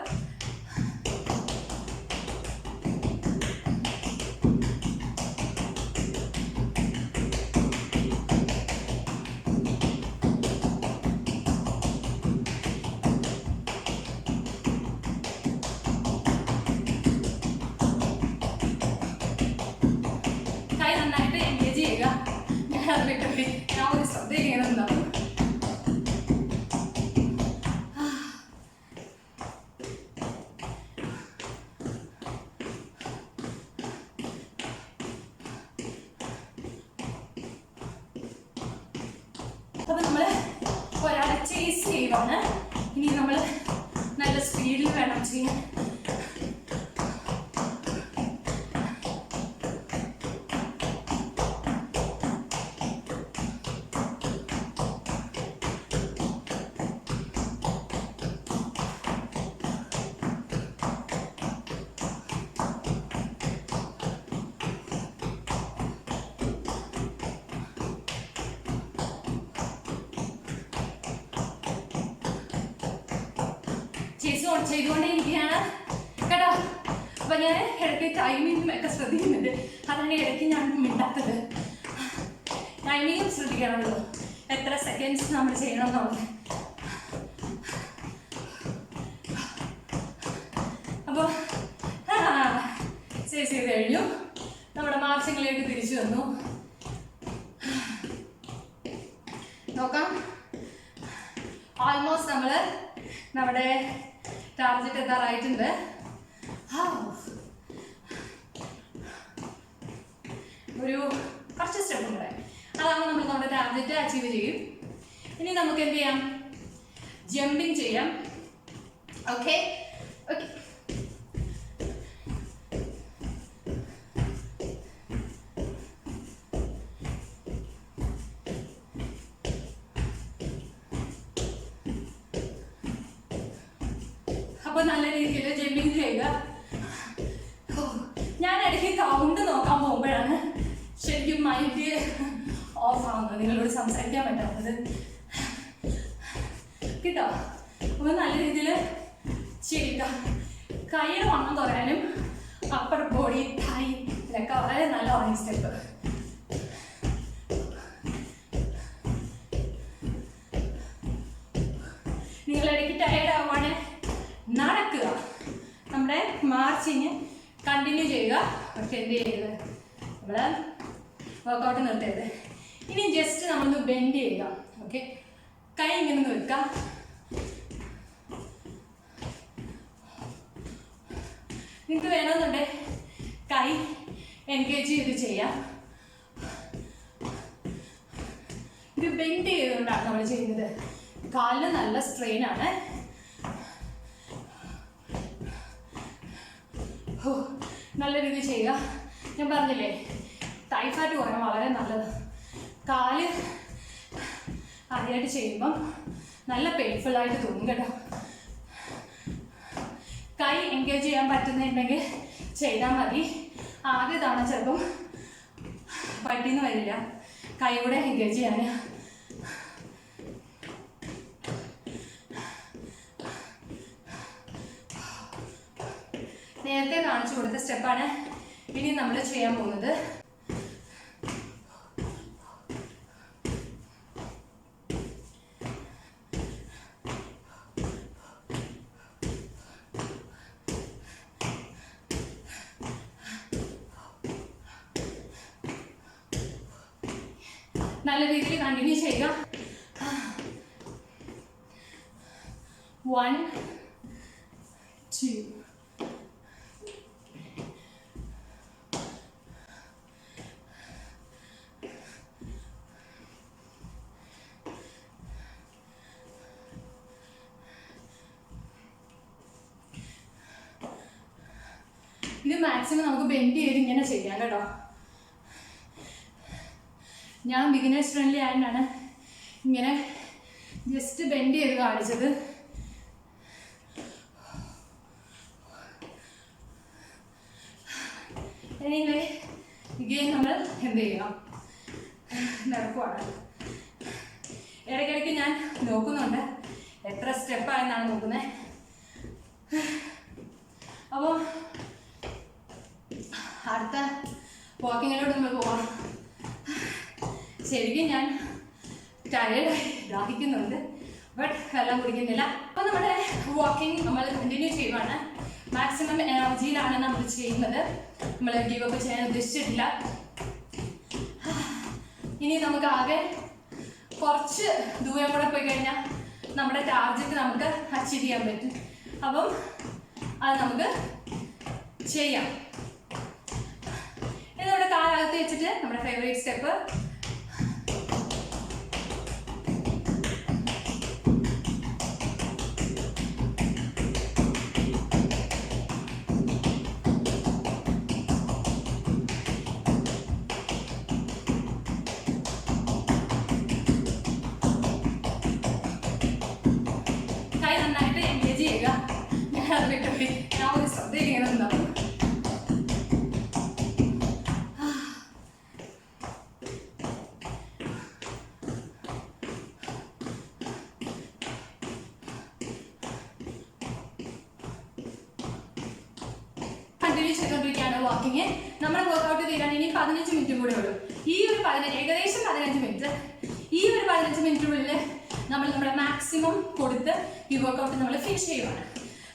അപ്പോൾ നമ്മൾ ഒരാളെ ചേസ് ചെയ്യുവാണ്. ഇനി നമ്മൾ നല്ല സ്പീഡിൽ വേണം ചെയ്യാൻ. ചെയ്തുകൊണ്ടേയിരിക്കുകയാണ് കേട്ടോ. അപ്പൊ ഞാൻ ഇടയ്ക്ക് ടൈമിങ്ങും ഒക്കെ ശ്രദ്ധിക്കുന്നുണ്ട്. അതാണ് ഇടയ്ക്ക് ഞാൻ മിണ്ടാത്തത്. ടൈമിങ്ങും ശ്രദ്ധിക്കണമല്ലോ, എത്ര സെക്കൻഡ്സ് നമ്മൾ ചെയ്യണമെന്നുള്ളത്. അപ്പോൾ ചെയ്ത് കഴിഞ്ഞു. നമ്മുടെ മാർച്ചിങ്ങിലേക്ക് തിരിച്ചു വന്നു. നോക്കാം, ഓൾമോസ്റ്റ് നമ്മൾ നമ്മുടെ ടാർഗറ്റ് എത്താറായിട്ടുണ്ട്. ഒരു കുറച്ച് സ്റ്റെപ്പും കൂടെ, അതാകുമ്പോൾ നമ്മൾ നമ്മുടെ ടാർഗറ്റ് അച്ചീവ് ചെയ്യും. ഇനി നമുക്ക് എന്ത് ചെയ്യാം, ജമ്പിങ് ചെയ്യാം. Okay okay. അപ്പോൾ നല്ല രീതിയിൽ ജമ്പിങ് ചെയ്യുക. ഞാൻ ഇടയ്ക്ക് കൗണ്ട് നോക്കാൻ പോകുമ്പോഴാണ് ശരിക്കും മൈൻഡ് ഓഫ് ആവുന്നത്, നിങ്ങളോട് സംസാരിക്കാൻ പറ്റാത്തത് കേട്ടോ. അപ്പോൾ നല്ല രീതിയിൽ ചെയ്യുക. കൈയുടെ വണ്ണം കുറയാനും അപ്പർ ബോഡി തൈ ഇതൊക്കെ വളരെ നല്ലതാണ് ഈ സ്റ്റെപ്പ്. നിങ്ങളിടയ്ക്ക് ടയേർഡ് ആവുകയാണെങ്കിൽ നടക്കുക, നമ്മുടെ മാർച്ചിങ് കണ്ടിന്യൂ ചെയ്യുക. പക്ഷെ എന്ത് ചെയ്യരുത്, നമ്മൾ വർക്കൗട്ട് നിർത്തരുത്. ഇനി ജസ്റ്റ് നമ്മളൊന്ന് ബെൻഡ് ചെയ്യുക. ഓക്കെ, കൈ ഇങ്ങനെ ഒന്ന് വെക്കാം. നിങ്ങൾക്ക് വേണമെന്നുണ്ടെങ്കിൽ കൈ എൻഗേജ് ചെയ്ത് ചെയ്യാം. ഇത് ബെൻഡ് ചെയ്തുകൊണ്ടാണ് നമ്മൾ ചെയ്യുന്നത്. കാലിന് നല്ല സ്ട്രെയിൻ ആണ്. നല്ല രീതിയിൽ ചെയ്യുക. ഞാൻ പറഞ്ഞില്ലേ, തൈ ഫാറ്റ് കുറയാൻ വളരെ നല്ലത്. കാല് ആദ്യമായിട്ട് ചെയ്യുമ്പം നല്ല പെയിൻഫുള്ളായിട്ട് തോന്നും കേട്ടോ. കൈ എൻഗേജ് ചെയ്യാൻ പറ്റുന്നുണ്ടെങ്കിൽ ചെയ്താൽ മതി. ആദ്യ തവണ ചിലപ്പം പറ്റിയെന്ന് വരില്ല, കൈ കൂടെ എൻഗേജ് ചെയ്യാൻ. നേരത്തെ കാണിച്ചു കൊടുത്ത സ്റ്റെപ്പാണ് ഇനി നമ്മൾ ചെയ്യാൻ പോകുന്നത്. നല്ല രീതിയിൽ കണ്ടിന്യൂ ചെയ്യുക. 1 2 ഇത് മാക്സിമം നമുക്ക് ബെൻഡ് ചെയ്ത് ഇങ്ങനെ ചെയ്യാം കേട്ടോ. ഞാൻ ബിഗിനേഴ്സ് ഫ്രണ്ട്ലി ആയതുകൊണ്ടാണ് ഇങ്ങനെ ജസ്റ്റ് ബെൻഡ് ചെയ്ത് കാണിച്ചത്. എനിവേ ഇഗെയിൻ നമ്മൾ എന്ത് ചെയ്യണം, നടക്കുവാണ്. ഇടയ്ക്കിടയ്ക്ക് ഞാൻ നോക്കുന്നുണ്ട് എത്ര സ്റ്റെപ്പായെന്നാണ് നോക്കുന്നത്. അപ്പോൾ അടുത്ത വാക്കിങ്ങിലോട്ട് നമ്മൾ പോവാം. ശരിക്കും ഞാൻ ടയേർഡായി ദാഹിക്കുന്നുണ്ട്, ബട്ട് വെള്ളം കുടിക്കുന്നില്ല. അപ്പോൾ നമ്മുടെ വാക്കിംഗ് നമ്മൾ കണ്ടിന്യൂ ചെയ്യുവാണ്. മാക്സിമം എനർജിയിലാണ് നമ്മൾ ചെയ്യുന്നത്. നമ്മൾ ഗീവ് അപ്പ് ചെയ്യാൻ ഉദ്ദേശിച്ചിട്ടില്ല. ഇനി നമുക്ക് ആകെ കുറച്ച് ദൂരം കൂടെ പോയി കഴിഞ്ഞാൽ നമ്മുടെ ടാർഗറ്റ് നമുക്ക് അച്ചീവ് ചെയ്യാൻ പറ്റും. അപ്പം അത് നമുക്ക് ചെയ്യാം. ഇനി നമ്മുടെ കാലകത്ത് വെച്ചിട്ട് നമ്മുടെ ഫേവറേറ്റ് സ്റ്റെപ്പ് വാക്കിങ്. നമ്മുടെ വർക്കൗട്ട് തീരാൻ ഇനി 15 മിനിറ്റും കൂടെ ഉള്ളൂ. ഈ ഒരു ഏകദേശം 15 മിനിറ്റ്, ഈ ഒരു 15 മിനിറ്റിനുള്ളിൽ നമ്മൾ നമ്മുടെ മാക്സിമം കൊടുത്ത് ഈ വർക്കൗട്ട് നമ്മൾ ഫിനിഷ് ചെയ്യുവാണ്.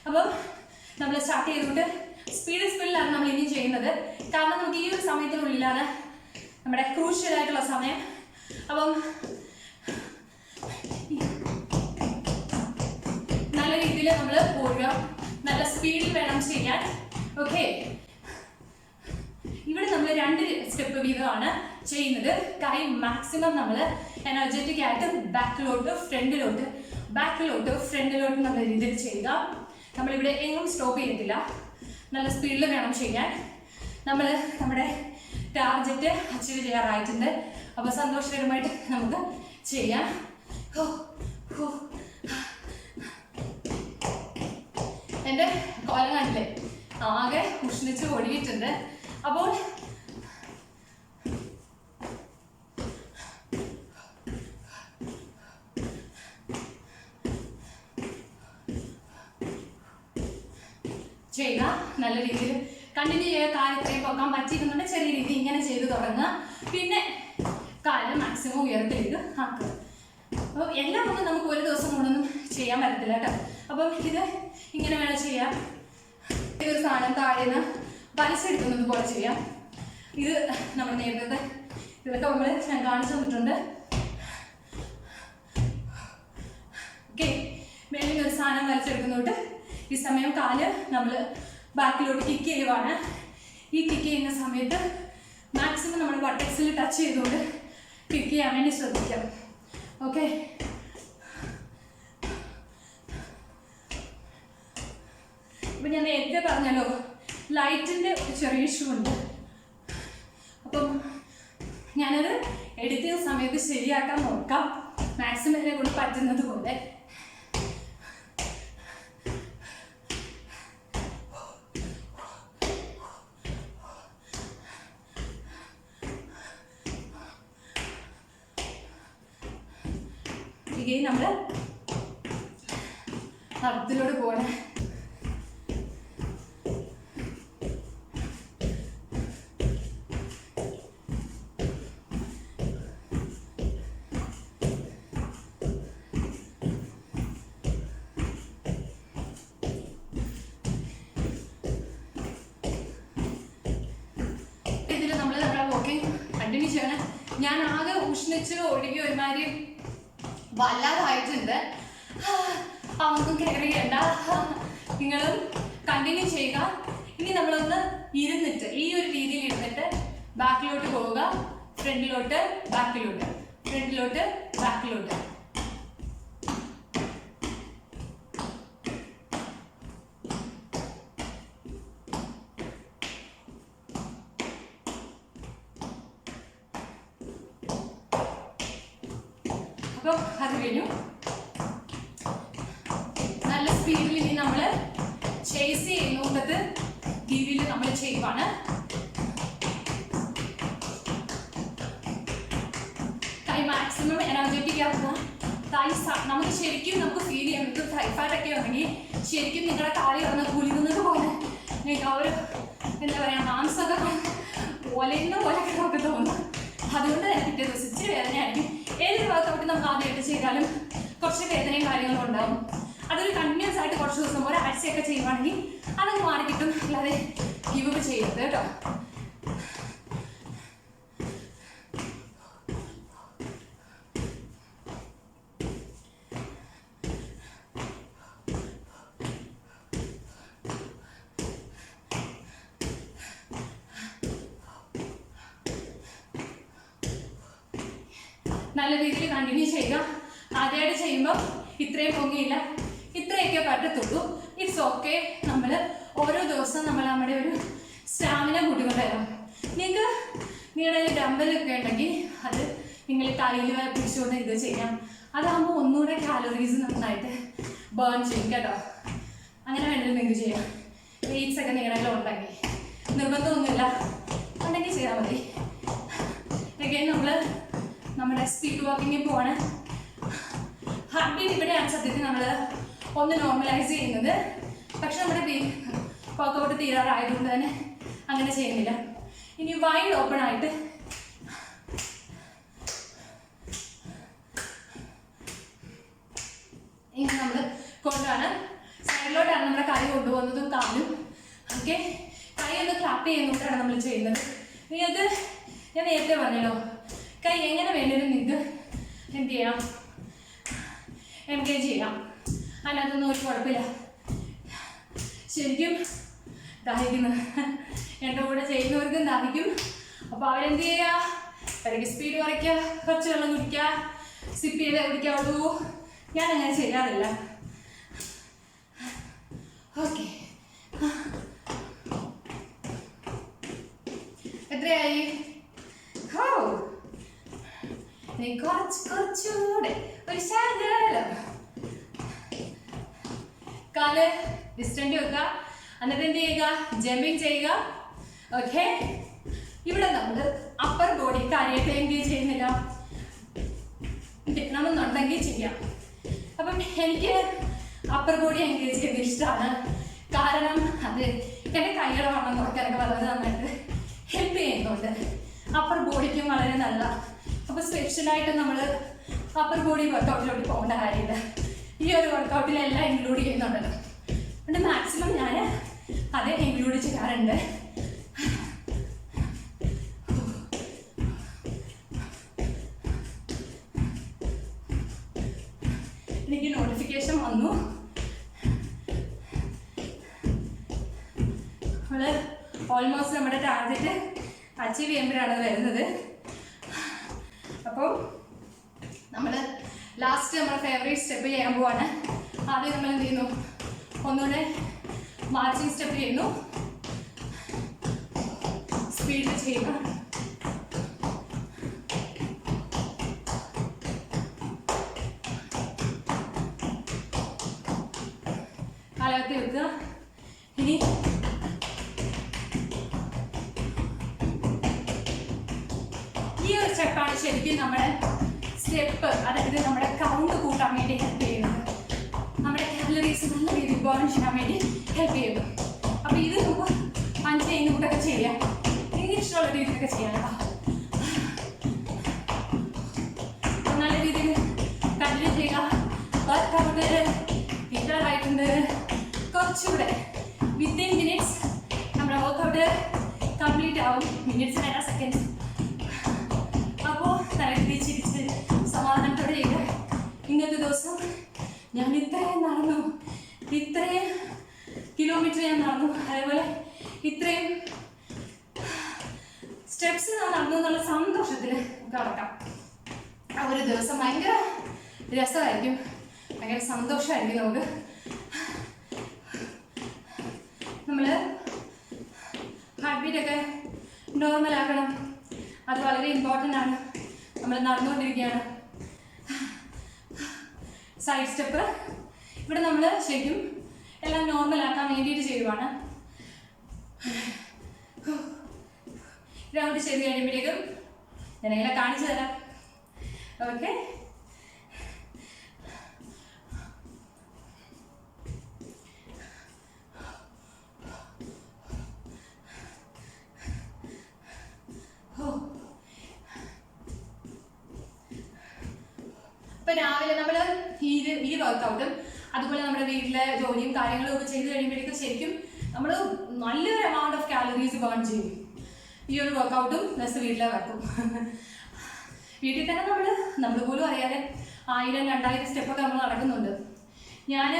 അപ്പം നമ്മൾ സ്റ്റാർട്ട് ചെയ്തുകൊണ്ട് സ്പീഡിലാണ് നമ്മൾ ഇനിയും ചെയ്യുന്നത്. കാരണം നമുക്ക് ഈ ഒരു സമയത്തിനുള്ളിലാണ് നമ്മുടെ ക്രൂഷ്യൽ ആയിട്ടുള്ള സമയം. അപ്പം നല്ല രീതിയിൽ നമ്മൾ പോവുക, നല്ല സ്പീഡിൽ വേണം ചെയ്യാൻ. ഓക്കെ, ഇവിടെ നമ്മൾ 2 സ്റ്റെപ്പ് വീതമാണ് ചെയ്യുന്നത്. കൈ മാക്സിമം നമ്മൾ എനർജറ്റിക് ആയിട്ട് ബാക്കിലോട്ട് ഫ്രണ്ടിലോട്ട് നല്ല രീതിയിൽ ചെയ്യുക. നമ്മളിവിടെ എങ്ങും സ്റ്റോപ്പ് ചെയ്യത്തില്ല, നല്ല സ്പീഡിൽ വേണം ചെയ്യാൻ. നമ്മൾ നമ്മുടെ ടാർഗറ്റ് അച്ചീവ് ചെയ്യാറായിട്ടുണ്ട്. അപ്പോൾ സന്തോഷകരമായിട്ട് നമുക്ക് ചെയ്യാം. എൻ്റെ കോലം കണ്ടില്ലേ, ആകെ ഉഷ്ണിച്ച് ഒഴുകിയിട്ടുണ്ട്. അപ്പോൾ ചെയ്യുക, നല്ല രീതിയിൽ കണ്ടിന്യൂ ചെയ്യുക. കാല് ഇത്രയും പൊക്കാൻ പറ്റിയിരുന്നുണ്ട്, ചെറിയ രീതി ഇങ്ങനെ ചെയ്ത് തുടങ്ങുക. പിന്നെ കാല് മാക്സിമം ഉയരത്തിലേക്ക് ആക്കുക. അപ്പോൾ എല്ലാം ഒന്നും നമുക്ക് ഒരു ദിവസം കൊണ്ടൊന്നും ചെയ്യാൻ പറ്റത്തില്ല കേട്ടോ. അപ്പം ഇത് ഇങ്ങനെ വേണം ചെയ്യാം. ഇതൊരു സാധനം താഴേന്ന് വലിച്ചെടുക്കുന്നത് പോലെ ചെയ്യാം. ഇത് നമ്മൾ നേരത്തെ ഇതൊക്കെ ഞാൻ കാണിച്ചു തന്നിട്ടുണ്ട്. ഓക്കെ, മേലിൽ ഒരു സാധനം വലിച്ചെടുക്കുന്നോട്ട് ഈ സമയം കാല് നമ്മൾ ബാക്കിലോട്ട് കിക്ക് ചെയ്യുവാണ്. ഈ കിക്ക് ചെയ്യുന്ന സമയത്ത് മാക്സിമം നമ്മൾ വട്ടക്സിൽ ടച്ച് ചെയ്തുകൊണ്ട് കിക്ക് ചെയ്യാൻ വേണ്ടി ശ്രദ്ധിക്കാം. ഓക്കെ, ഇപ്പം ഞാൻ നേരത്തെ പറഞ്ഞല്ലോ ലൈറ്റിൻ്റെ ഒരു ചെറിയ ഇഷ്യൂ ഉണ്ട്. അപ്പം ഞാനത് എഡിറ്റിംഗ് സമയത്ത് ശരിയാക്കാൻ നോക്കാം, മാക്സിമം എന്നെ കൊണ്ട് പറ്റുന്നത് പോലെ. നമ്മൾ അടുത്തിലൂടെ പോകണേ. ഇതിൽ നമ്മൾ നമ്മുടെ വോക്കിംഗ് കണ്ടിന്യൂ ചെയ്യണം. ഞാൻ ആകെ ഉഷ്ണിച്ച് ഒഴുകി ഒരുമാതിരി വല്ലാതായിട്ടുണ്ട്. അതൊന്നും കെയർ ചെയ്യണ്ട, നിങ്ങളും കണ്ടിന്യൂ ചെയ്യുക. ഇനി നമ്മളൊന്ന് ഇരുന്നിട്ട് ഈ ഒരു രീതിയിൽ ഇരുന്നിട്ട് ബാക്കിലോട്ട് പോവുക, ഫ്രണ്ടിലോട്ട് ബാക്കിലോട്ട്. അപ്പം അത് കഴിഞ്ഞു. നല്ല സ്പീഡിൽ ഇനി നമ്മൾ ചേസ് ചെയ്യുന്നത് രീതിയിൽ നമ്മൾ ചെയ്യുവാണ്. കൈ മാക്സിമം എനർജറ്റിക് ആക്കുക. കൈ നമുക്ക് ശരിക്കും ഫീൽ ചെയ്യാം. നമുക്ക് തൈഫായിട്ടൊക്കെ ഉണ്ടെങ്കിൽ ശരിക്കും നിങ്ങളുടെ കാലി വന്ന് കുലുങ്ങുന്നത് പോലെ നിങ്ങൾക്ക് ആ ഒരു എന്താ പറയുക മാംസമൊക്കെ പോലെയൊക്കെ നമുക്ക് തോന്നും. അതുകൊണ്ട് തന്നെ പിറ്റേ ദിവസം ഇച്ചിരി വേദനയായിരിക്കും. ഏതൊരു വർക്കൗട്ട് നമുക്ക് ആദ്യമായിട്ട് ചെയ്താലും കുറച്ച് വേദനയും കാര്യങ്ങളും ഉണ്ടാവും. അതൊരു കണ്ടിന്യൂസ് ആയിട്ട് കുറച്ച് ദിവസം ഒരാഴ്ചയൊക്കെ ചെയ്യുവാണെങ്കിൽ അതങ്ങ് മാറി കിട്ടും. അല്ലാതെ ഗിവ് അപ്പ് ചെയ്യരുത് കേട്ടോ. നല്ല രീതിയിൽ കണ്ടിന്യൂ ചെയ്യുക. ആദ്യമായിട്ട് ചെയ്യുമ്പോൾ ഇത്രയും പൊങ്ങിയില്ല, ഇത്രയൊക്കെ പറ്റത്തുള്ളൂ. It's okay. നമ്മൾ ഓരോ ദിവസവും നമ്മൾ നമ്മുടെ ഒരു സ്റ്റാമിന കൂട്ടിക്കൊണ്ടുവരാം. നിങ്ങളുടെ ഡമ്പലൊക്കെ ഉണ്ടെങ്കിൽ അത് നിങ്ങൾ കയ്യിൽ പിടിച്ചുകൊണ്ട് ഇത് ചെയ്യാം. അതാകുമ്പോൾ ഒന്നുകൂടെ കാലറീസ് നന്നായിട്ട് ബേൺ ചെയ്യും കേട്ടോ. അങ്ങനെ വേണമെങ്കിൽ നിങ്ങൾക്ക് ചെയ്യാം. വെയ്റ്റ്സ് ഒക്കെ നിങ്ങളുടെ ഉണ്ടെങ്കിൽ, നിർബന്ധമൊന്നുമില്ല, ഉണ്ടെങ്കിൽ ചെയ്താൽ മതി. again നമ്മൾ നമ്മുടെ സ്പീഡ് വാക്കിങ്ങിൽ പോവാണ്. ഹാർട്ട് ബീറ്റ് ഇവിടെയാണ് സത്യത്തിൽ നമ്മൾ ഒന്ന് നോർമലൈസ് ചെയ്യുന്നത്. പക്ഷെ നമ്മുടെ വർക്കൗട്ട് തീരാറായതുകൊണ്ട് തന്നെ അങ്ങനെ ചെയ്യുന്നില്ല. ഇനി വൈഡ് ഓപ്പൺ ആയിട്ട് ഇങ്ങനെ നമ്മൾ കൊണ്ടാണ് സൈഡിലോട്ടാണ് നമ്മുടെ കൈ കൊണ്ടുപോകുന്നതും കാലും. ഓക്കെ, കൈ ഒന്ന് ക്ലാപ്പ് ചെയ്യുന്നതുകൊണ്ടാണ് നമ്മൾ ചെയ്യുന്നത്. നിങ്ങൾക്ക് ഞാൻ നേരത്തെ പറഞ്ഞല്ലോ, കൈ എങ്ങനെ വേണേലും നിങ്ങൾക്ക് എന്ത് ചെയ്യാം, എൻഗേജ് ചെയ്യാം. അതിനകത്തൊന്നും ഒരു കുഴപ്പമില്ല. ശരിക്കും ദാഹിക്കുന്നു, എൻ്റെ കൂടെ ചെയ്യുന്നവർക്കും ദാഹിക്കും. അപ്പോൾ അവരെന്ത് ചെയ്യുക, ഇടയ്ക്ക് സ്പീഡ് കുറയ്ക്കുക, കുറച്ച് വെള്ളം കുടിക്കുക, സിപ്പ് ചെയ്തേ കുടിക്കാവുള്ളൂ. ഞാൻ അങ്ങനെ ചെയ്യാറില്ല. ഓക്കെ, എത്രയായി? ഓ, കുറച്ചുകൂടെ ഒരു ശകലം കാല് ഡിസ്റ്റന്റ് വെക്കുക. എന്നിട്ട് എന്ത് ചെയ്യുക, ജമ്പിങ് ചെയ്യുക. ഓക്കെ, ഇവിടെ നമ്മൾ അപ്പർ ബോഡി കാര്യമായിട്ട് എൻഗേജ് ചെയ്യുന്നില്ല, നമ്മളുണ്ടെങ്കിൽ ചെയ്യാം. അപ്പം എനിക്ക് അപ്പർ ബോഡി എൻഗേജ് ചെയ്യുന്നത് ഇഷ്ടമാണ്. കാരണം അത് എൻ്റെ കൈയുടെ വണ്ണം കുറയ്ക്കാനൊക്കെ വളരെ നന്നായിട്ട് ഹെൽപ്പ് ചെയ്യുന്നുണ്ട്. അപ്പർ ബോഡിക്കും വളരെ നല്ല. അപ്പോൾ സ്പെഷ്യലായിട്ട് നമ്മൾ അപ്പർ ബോഡി വർക്കൗട്ടിലോട്ട് പോകേണ്ട കാര്യമില്ല. ഈ ഒരു വർക്കൗട്ടിലെല്ലാം ഇൻക്ലൂഡ് ചെയ്യുന്നുണ്ടല്ലോ. അതുകൊണ്ട് മാക്സിമം ഞാൻ അത് ഇൻക്ലൂഡ് ചെയ്യാറുണ്ട്. എനിക്ക് നോട്ടിഫിക്കേഷൻ വന്നു. നമ്മൾ ഓൾമോസ്റ്റ് നമ്മുടെ ടാർഗറ്റ് അച്ചീവ് ചെയ്യുമ്പോഴാണ് വരുന്നത്. അപ്പോൾ നമ്മൾ ലാസ്റ്റ് നമ്മുടെ ഫേവറേറ്റ് സ്റ്റെപ്പ് ചെയ്യാൻ പോവാണ്. ആദ്യം നമ്മൾ എന്ത് ചെയ്യുന്നു, ഒന്നുകൂടെ മാർച്ചിങ് സ്റ്റെപ്പ് ചെയ്യുന്നു, സ്പീഡിൽ ചെയ്യുക. കാലകത്ത് വെക്കുക. ഇനി ഈ ഒരു സ്റ്റെപ്പാണ് ശരിക്കും നമ്മുടെ സ്റ്റെപ്പ്, അതായത് നമ്മുടെ കൗണ്ട് കൂട്ടാൻ വേണ്ടി ഹെൽപ്പ് ചെയ്യുന്നത്. നമ്മുടെ കാലറീസ് നല്ല രീതിയിൽ ബേൺ ചെയ്യാൻ വേണ്ടി ഹെൽപ്പ് ചെയ്യുന്നു. അപ്പോൾ ഇത് നമുക്ക് 5 കൂട്ടൊക്കെ ചെയ്യാം. നിങ്ങൾക്ക് ഇഷ്ടമുള്ള രീതിയിലൊക്കെ ചെയ്യാം കേട്ടോ. നല്ല രീതിയിൽ കണ്ടിന്യൂ ചെയ്യുക. വർക്കൗട്ട് ഇൻട്രൽ ആയിട്ടുണ്ട്. കുറച്ചുകൂടെ വിത്തിൻ മിനിറ്റ്സ് നമ്മുടെ വർക്കൗട്ട് കംപ്ലീറ്റ് ആവും. മിനിറ്റ്സ് അല്ല, സെക്കൻഡ്സ്. അപ്പോൾ തലയിൽ ചിരിച്ച് സമാധാനത്തോടെ ചെയ്യുക. ഇന്നത്തെ ദിവസം ഞാൻ ഇത്രയും നടന്നു, ഇത്രയും കിലോമീറ്റർ ഞാൻ നടന്നു, അതേപോലെ ഇത്രയും സ്റ്റെപ്സ് ഞാൻ നടന്നു എന്നുള്ള സന്തോഷത്തിൽ കിടക്കാം. ആ ഒരു ദിവസം ഭയങ്കര രസമായിരിക്കും, ഭയങ്കര സന്തോഷമായിരിക്കും. നമുക്ക് നമ്മൾ ഹാർട്ട് ബീറ്റൊക്കെ നോർമലാക്കണം. അത് വളരെ ഇമ്പോർട്ടൻ്റ് ആണ്. നമ്മൾ നടന്നുകൊണ്ടിരിക്കുകയാണ്. സൈഡ് സ്റ്റെപ്പ് ഇവിടെ നമ്മൾ ശരിക്കും എല്ലാം നോർമലാക്കാൻ വേണ്ടിയിട്ട് ചെയ്യുവാണ്. റൗണ്ട് ചെയ്ത് കഴിയുമ്പോഴേക്കും ഞാനെല്ലാം കാണിച്ചു തരാം. ഓക്കെ, ഇപ്പം രാവിലെ നമ്മൾ ഈ വർക്കൗട്ടും അതുപോലെ നമ്മുടെ വീട്ടിലെ ജോലിയും കാര്യങ്ങളും ഒക്കെ ചെയ്ത് കഴിയുമ്പോഴേക്കും ശരിക്കും നമ്മൾ നല്ലൊരു എമൗണ്ട് ഓഫ് കാലറീസ് ബേൺ ചെയ്യും. ഈ ഒരു വർക്കൗട്ടും പ്ലസ് വീട്ടിലെ വർക്കും. വീട്ടിൽ തന്നെ നമ്മൾ പോലും അറിയാതെ 1000-2000 സ്റ്റെപ്പൊക്കെ നമ്മൾ നടക്കുന്നുണ്ട്. ഞാൻ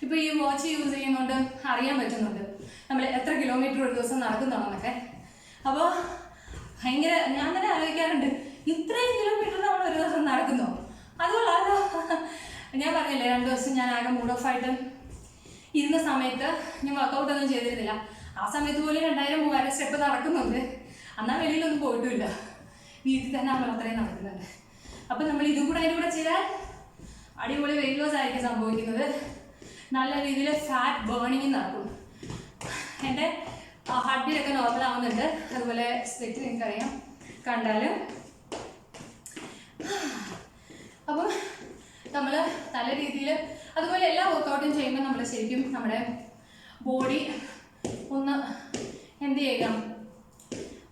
ഇപ്പോൾ ഈ വാച്ച് യൂസ് ചെയ്യുന്നതുകൊണ്ട് അറിയാൻ പറ്റുന്നുണ്ട് നമ്മൾ എത്ര കിലോമീറ്റർ ഒരു ദിവസം നടക്കുന്നുണ്ടെന്നൊക്കെ. അപ്പോൾ ഭയങ്കര ഞാൻ തന്നെ ആലോചിക്കാറുണ്ട്, ഇത്രയും കിലോമീറ്റർ നമ്മൾ ഒരു ദിവസം നടക്കുന്നോ? അതുകൊള്ളാലോ. ഞാൻ പറഞ്ഞില്ലേ 2 ദിവസം ഞാൻ ആകെ മൂഡ് ഓഫ് ആയിട്ട് ഇരുന്ന സമയത്ത് ഞാൻ വർക്കൗട്ടൊന്നും ചെയ്തിരുന്നില്ല. ആ സമയത്ത് പോലും 2000-3000 സ്റ്റെപ്പ് നടക്കുന്നുണ്ട്. എന്നാൽ വെളിയിലൊന്നും പോയിട്ടുമില്ല, വീട്ടിൽ തന്നെ നമ്മൾ അത്രയും നടക്കുന്നുണ്ട്. അപ്പം നമ്മൾ ഇതും കൂടെ അതിൻ്റെ കൂടെ ചെയ്താൽ അടിപൊളി വെയിറ്റ് ലോസ് ആയിരിക്കും സംഭവിക്കുന്നത്. നല്ല രീതിയിൽ ഫാറ്റ് ബേണിങ് നടക്കും. എൻ്റെ ഹാർട്ട് ബീറ്റൊക്കെ നോർമൽ ആവുന്നുണ്ട്. അതുപോലെ സ്വെറ്റ് നിങ്ങൾക്കറിയാം കണ്ടാൽ. അപ്പം നമ്മൾ നല്ല രീതിയിൽ അതുപോലെ എല്ലാ വർക്കൗട്ടും ചെയ്യുമ്പോൾ നമ്മൾ ശരിക്കും നമ്മുടെ ബോഡി ഒന്ന് എന്ത് ചെയ്യുക,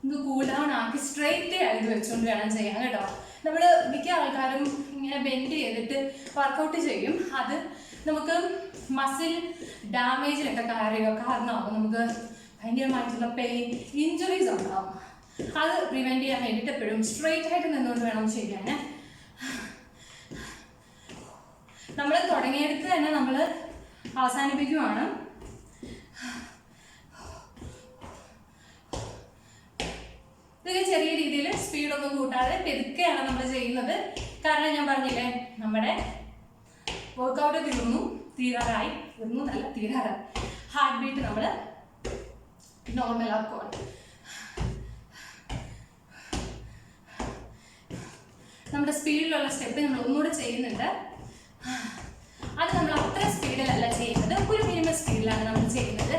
ഒന്ന് കൂൾ ഡൗൺ ആക്കി സ്ട്രെയിറ്റ് ആയിട്ട് വെച്ചുകൊണ്ട് വേണം ചെയ്യാൻ കേട്ടോ. നമ്മൾ മിക്ക ആൾക്കാരും ഇങ്ങനെ ബെൻഡ് ചെയ്തിട്ട് വർക്കൗട്ട് ചെയ്യും. അത് നമുക്ക് മസിൽ ഡാമേജിനൊക്കെ കാരണമാകും. നമുക്ക് ഭയങ്കരമായിട്ടുള്ള പെയിൻ, ഇഞ്ചുറീസ് ഉണ്ടാവും. അത് പ്രിവെൻറ്റ് ചെയ്യാൻ വേണ്ടിയിട്ട് എപ്പോഴും സ്ട്രെയിറ്റ് ആയിട്ട് നിന്നുകൊണ്ട് വേണം ചെയ്യാൻ. നമ്മൾ തുടങ്ങിയെടുത്ത് തന്നെ നമ്മൾ അവസാനിപ്പിക്കുവാണ്. ഇതൊക്കെ ചെറിയ രീതിയിൽ സ്പീഡൊന്നും കൂട്ടാതെ പെരുക്കെയാണ് നമ്മൾ ചെയ്യുന്നത്. കാരണം ഞാൻ പറഞ്ഞില്ലേ, നമ്മുടെ വർക്കൗട്ട് തീരാറായി. ഹാർട്ട് ബീറ്റ് നമ്മൾ നോർമൽ ആക്കുവാണ്. നമ്മുടെ സ്പീഡിലുള്ള സ്റ്റെപ്പ് നമ്മൾ ഒന്നുകൂടെ ചെയ്യുന്നുണ്ട്. അത് നമ്മൾ അത്ര സ്പീഡിലല്ല ചെയ്യുന്നത്, ഒരു മിനിമം സ്പീഡിലാണ് നമ്മൾ ചെയ്യുന്നത്.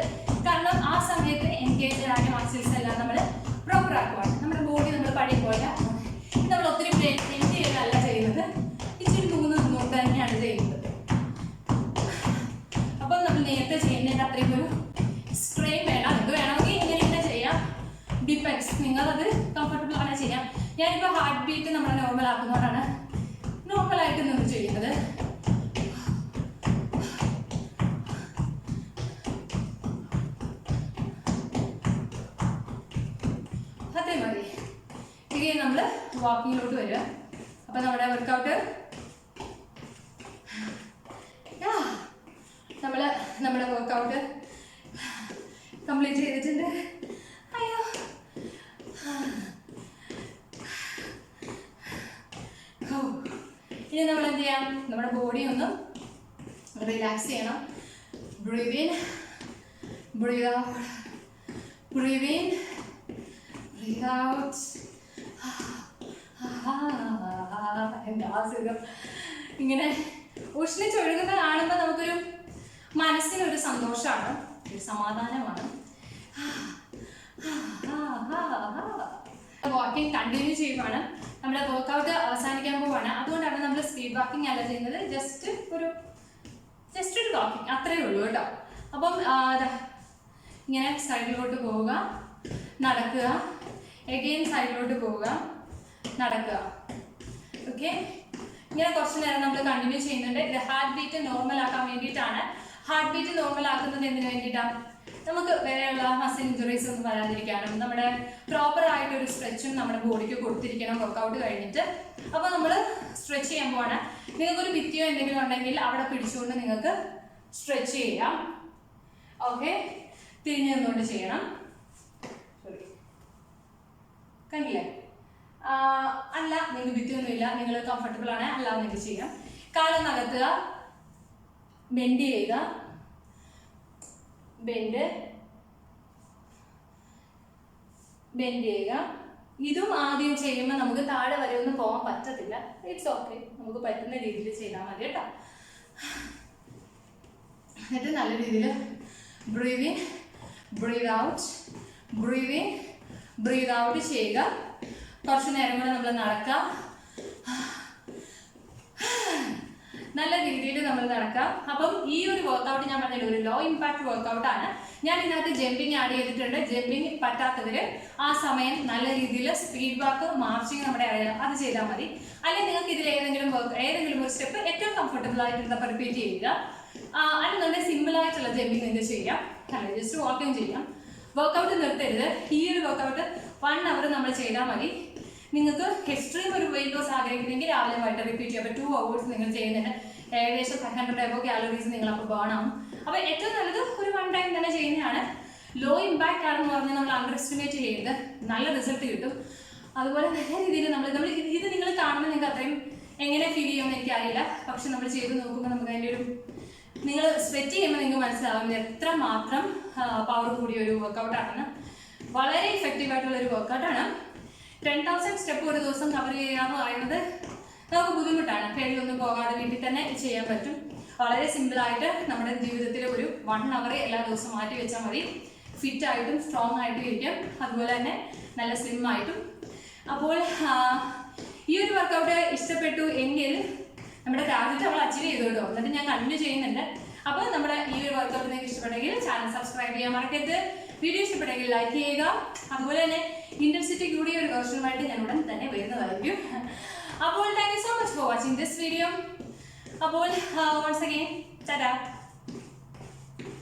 കാരണം ആ സമയത്ത് എൻഗേജ് ആയ മസിൽസ് എല്ലാം നമ്മൾ പ്രോപ്പർ ആക്കുവാണ്. നമ്മുടെ ബോഡി നമ്മൾ പഴയ പോലെ നമ്മൾ ഒത്തിരി ബെൻഡ് ചെയ്തല്ല ചെയ്യുന്നത്, ഇച്ചിരി നിന്നുകൊണ്ട് തന്നെയാണ് ചെയ്യുന്നത്. അപ്പം നമ്മൾ നേരത്തെ ചെയ്യുന്നതിൻ്റെ അത്രയും ഒരു സ്ട്രെയിൻ വേണം. അത് വേണമെങ്കിൽ എങ്ങനെ ചെയ്യാം, ഡിപ്പെൻസ്, നിങ്ങളത് കംഫർട്ടബിൾ ആണ് ചെയ്യാം. ഞാനിപ്പോൾ ഹാർട്ട് ബീറ്റ് നമ്മൾ നോർമൽ ആക്കുന്നതുകൊണ്ടാണ് നോർമലായിട്ട് നിന്ന് ചെയ്യുന്നത്. അതേ മതി. ഇനി നമ്മൾ വാക്കിങ്ങിലോട്ട് വരിക. അപ്പം നമ്മുടെ വർക്കൗട്ട് നമ്മുടെ വർക്കൗട്ട് കംപ്ലീറ്റ് ചെയ്തിട്ടുണ്ട്. അയ്യോ, ഇനി നമ്മൾ എന്ത് ചെയ്യാം, നമ്മുടെ ബോഡി ഒന്ന് റിലാക്സ് ചെയ്യണം. Breathe in, breathe out, breathe in, breathe out. എന്താ സുഖം. ഇങ്ങനെ ഉഷ്ണിച്ചൊഴുകുന്ന കാണുമ്പോൾ നമുക്കൊരു മനസ്സിനൊരു സന്തോഷമാണ്, ഒരു സമാധാനമാണ്. വാക്കിംഗ് കണ്ടിന്യൂ ചെയ്യുവാണ്. നമ്മുടെ വർക്കൗട്ട് അവസാനിക്കാൻ പോവാണ്. അതുകൊണ്ടാണ് നമ്മൾ സ്പീഡ് വാക്കിംഗ് അല്ല ചെയ്യുന്നത്, ജസ്റ്റ് ഒരു വാക്കിംഗ്, അത്രയേ ഉള്ളൂ കേട്ടോ. അപ്പം ഇങ്ങനെ സൈഡിലോട്ട് പോവുക, നടക്കുക, എഗെയിൻ സൈഡിലോട്ട് പോവുക, നടക്കുക. ഓക്കെ, ഇങ്ങനെ കുറച്ച് നേരം നമ്മൾ കണ്ടിന്യൂ ചെയ്യുന്നുണ്ട്. ഇത് ഹാർട്ട് ബീറ്റ് നോർമൽ ആക്കാൻ വേണ്ടിയിട്ടാണ്. ഹാർട്ട് ബീറ്റ് നോർമൽ ആക്കുന്നത് എന്തിനു വേണ്ടിയിട്ടാണ്? നമുക്ക് വേറെയുള്ള മസിൽ ഇഞ്ചുറീസ് ഒന്നും വരാതിരിക്കാനും നമ്മുടെ പ്രോപ്പർ ആയിട്ടൊരു സ്ട്രെച്ചും നമ്മുടെ ബോഡിക്ക് കൊടുത്തിരിക്കണം വർക്കൗട്ട് കഴിഞ്ഞിട്ട്. അപ്പോൾ നമ്മൾ സ്ട്രെച്ച് ചെയ്യാൻ പോവാണ്. നിങ്ങൾക്കൊരു ഭിത്തിയോ എന്തെങ്കിലും ഉണ്ടെങ്കിൽ അവിടെ പിടിച്ചുകൊണ്ട് നിങ്ങൾക്ക് സ്ട്രെച്ച് ചെയ്യാം. ഓക്കെ, തിരിഞ്ഞു നിന്നുകൊണ്ട് ചെയ്യണം. കണ്ടില്ലേ? അല്ല, നിങ്ങൾക്ക് ഭിത്തിയൊന്നുമില്ല, നിങ്ങൾ കംഫർട്ടബിൾ ആണ്, അല്ലാതെ നിങ്ങൾക്ക് ചെയ്യാം. കാലം നകത്തുക, ബെൻഡ് ചെയ്യുക, ബെൻഡ് ചെയ്യുക. ഇതും ആദ്യം ചെയ്യുമ്പോൾ നമുക്ക് താഴെ വരെ ഒന്നും പോകാൻ പറ്റത്തില്ല. ഇറ്റ്സ് ഓക്കെ, നമുക്ക് പറ്റുന്ന രീതിയിൽ ചെയ്താൽ മതി കേട്ടോ. എന്നിട്ട് നല്ല രീതിയിൽ breathe in, breathe out, breathe in, breathe out ചെയ്യുക. കുറച്ച് നേരം കൂടെ നമ്മൾ നടക്കുക, നല്ല രീതിയിൽ നമ്മൾ നടക്കാം. അപ്പം ഈ ഒരു വർക്കൗട്ട് ഞാൻ പറഞ്ഞില്ല, ഒരു ലോ ഇമ്പാക്ട് വർക്കൗട്ടാണ്. ഞാൻ ഇതിനകത്ത് ജമ്പിങ് ആഡ് ചെയ്തിട്ടുണ്ട്. ജമ്പിങ് പറ്റാത്തവർ ആ സമയം നല്ല രീതിയിൽ സ്പീഡ് വാക്ക്, മാർച്ചിങ് നമ്മുടെ അറിയാം, അത് ചെയ്താൽ മതി. അല്ലെങ്കിൽ നിങ്ങൾക്ക് ഇതിൽ ഏതെങ്കിലും ഒരു സ്റ്റെപ്പ് ഏറ്റവും കംഫർട്ടബിൾ ആയിട്ടുള്ള റിപ്പീറ്റ് ചെയ്യുക. അല്ലെന്നുണ്ടെങ്കിൽ സിമ്പിൾ ആയിട്ടുള്ള ജമ്പിങ് നിങ്ങൾക്ക് ചെയ്യാം, അല്ല ജസ്റ്റ് വാക്കിങ് ചെയ്യാം. വർക്കൗട്ട് നിർത്തരുത്. ഈ ഒരു വർക്കൗട്ട് 1 hour നമ്മൾ ചെയ്താൽ മതി. നിങ്ങൾക്ക് എക്സ്ട്രീം ഒരു വെയിറ്റ് ലോസ് ആഗ്രഹിക്കുന്നെങ്കിൽ രാവിലെ വൈകിട്ട് റിപ്പീറ്റ് ചെയ്യാം. അപ്പോൾ 2 hours നിങ്ങൾ ചെയ്യുന്നുണ്ട്, ഏകദേശം 500 above calories നിങ്ങൾ അപ്പോൾ ബേൺ ആവും. അപ്പോൾ ഏറ്റവും നല്ലത് ഒരു 1 time തന്നെ ചെയ്യുന്നതാണ്. ലോ ഇമ്പാക്റ്റ് ആണെന്ന് പറഞ്ഞാൽ നമ്മൾ അണ്ടർ എസ്റ്റിമേറ്റ് ചെയ്യരുത്, നല്ല റിസൾട്ട് കിട്ടും. അതുപോലെ നല്ല രീതിയിൽ നമ്മൾ ഇത് നിങ്ങൾ കാണുമ്പോൾ നിങ്ങൾക്ക് അത്രയും എങ്ങനെ ഫീൽ ചെയ്യുമെന്ന് എനിക്കറിയില്ല. പക്ഷെ നമ്മൾ ചെയ്ത് നോക്കുമ്പോൾ നമുക്ക് അതിൻ്റെ ഒരു, നിങ്ങൾ സ്വെറ്റ് ചെയ്യുമ്പോൾ നിങ്ങൾക്ക് മനസ്സിലാവും എത്ര മാത്രം പവർ കൂടിയ ഒരു വർക്കൗട്ടാണെന്ന്. വളരെ ഇഫക്റ്റീവ് ആയിട്ടുള്ള ഒരു വർക്കൗട്ടാണ്. 10,000 സ്റ്റെപ്പ് ഒരു ദിവസം കവർ ചെയ്യാന്ന് പറയുന്നത് നമുക്ക് ബുദ്ധിമുട്ടാണ്. പേടിയൊന്നും പോകാതെ വീട്ടിൽ തന്നെ ചെയ്യാൻ പറ്റും. വളരെ സിമ്പിളായിട്ട് നമ്മുടെ ജീവിതത്തിൽ ഒരു 1 hour എല്ലാ ദിവസവും മാറ്റി വെച്ചാൽ മതി. ഫിറ്റ് ആയിട്ടും സ്ട്രോങ് ആയിട്ടും ഇരിക്കും, അതുപോലെ തന്നെ നല്ല സ്ലിം ആയിട്ടും. അപ്പോൾ ഈ ഒരു വർക്കൗട്ട് ഇഷ്ടപ്പെട്ടു എങ്കിൽ നമ്മുടെ ടാർഗറ്റ് നമ്മൾ അച്ചീവ് ചെയ്തു കേട്ടോ. എന്നിട്ട് ഞാൻ കണ്ടിന്യൂ ചെയ്യുന്നുണ്ട്. അപ്പോൾ നമ്മുടെ ഈ ഒരു വർക്കൗട്ട് നിങ്ങൾക്ക് ഇഷ്ടപ്പെട്ടെങ്കിൽ ചാനൽ സബ്സ്ക്രൈബ് ചെയ്യാൻ മറക്കരുത്. വീഡിയോ ഇഷ്ടപ്പെട്ടെങ്കിൽ ലൈക്ക് ചെയ്യുക. അതുപോലെ തന്നെ ഇന്റൻസിറ്റി കൂടിയ ഒരു വേർഷനുമായിട്ട് ഞാൻ ഉടൻ തന്നെ വരുന്നതായിരിക്കും. അപ്പോൾ thank you so much for watching this video. അപ്പോൾ വൺസ് അഗൈൻ ടാറ്റാ.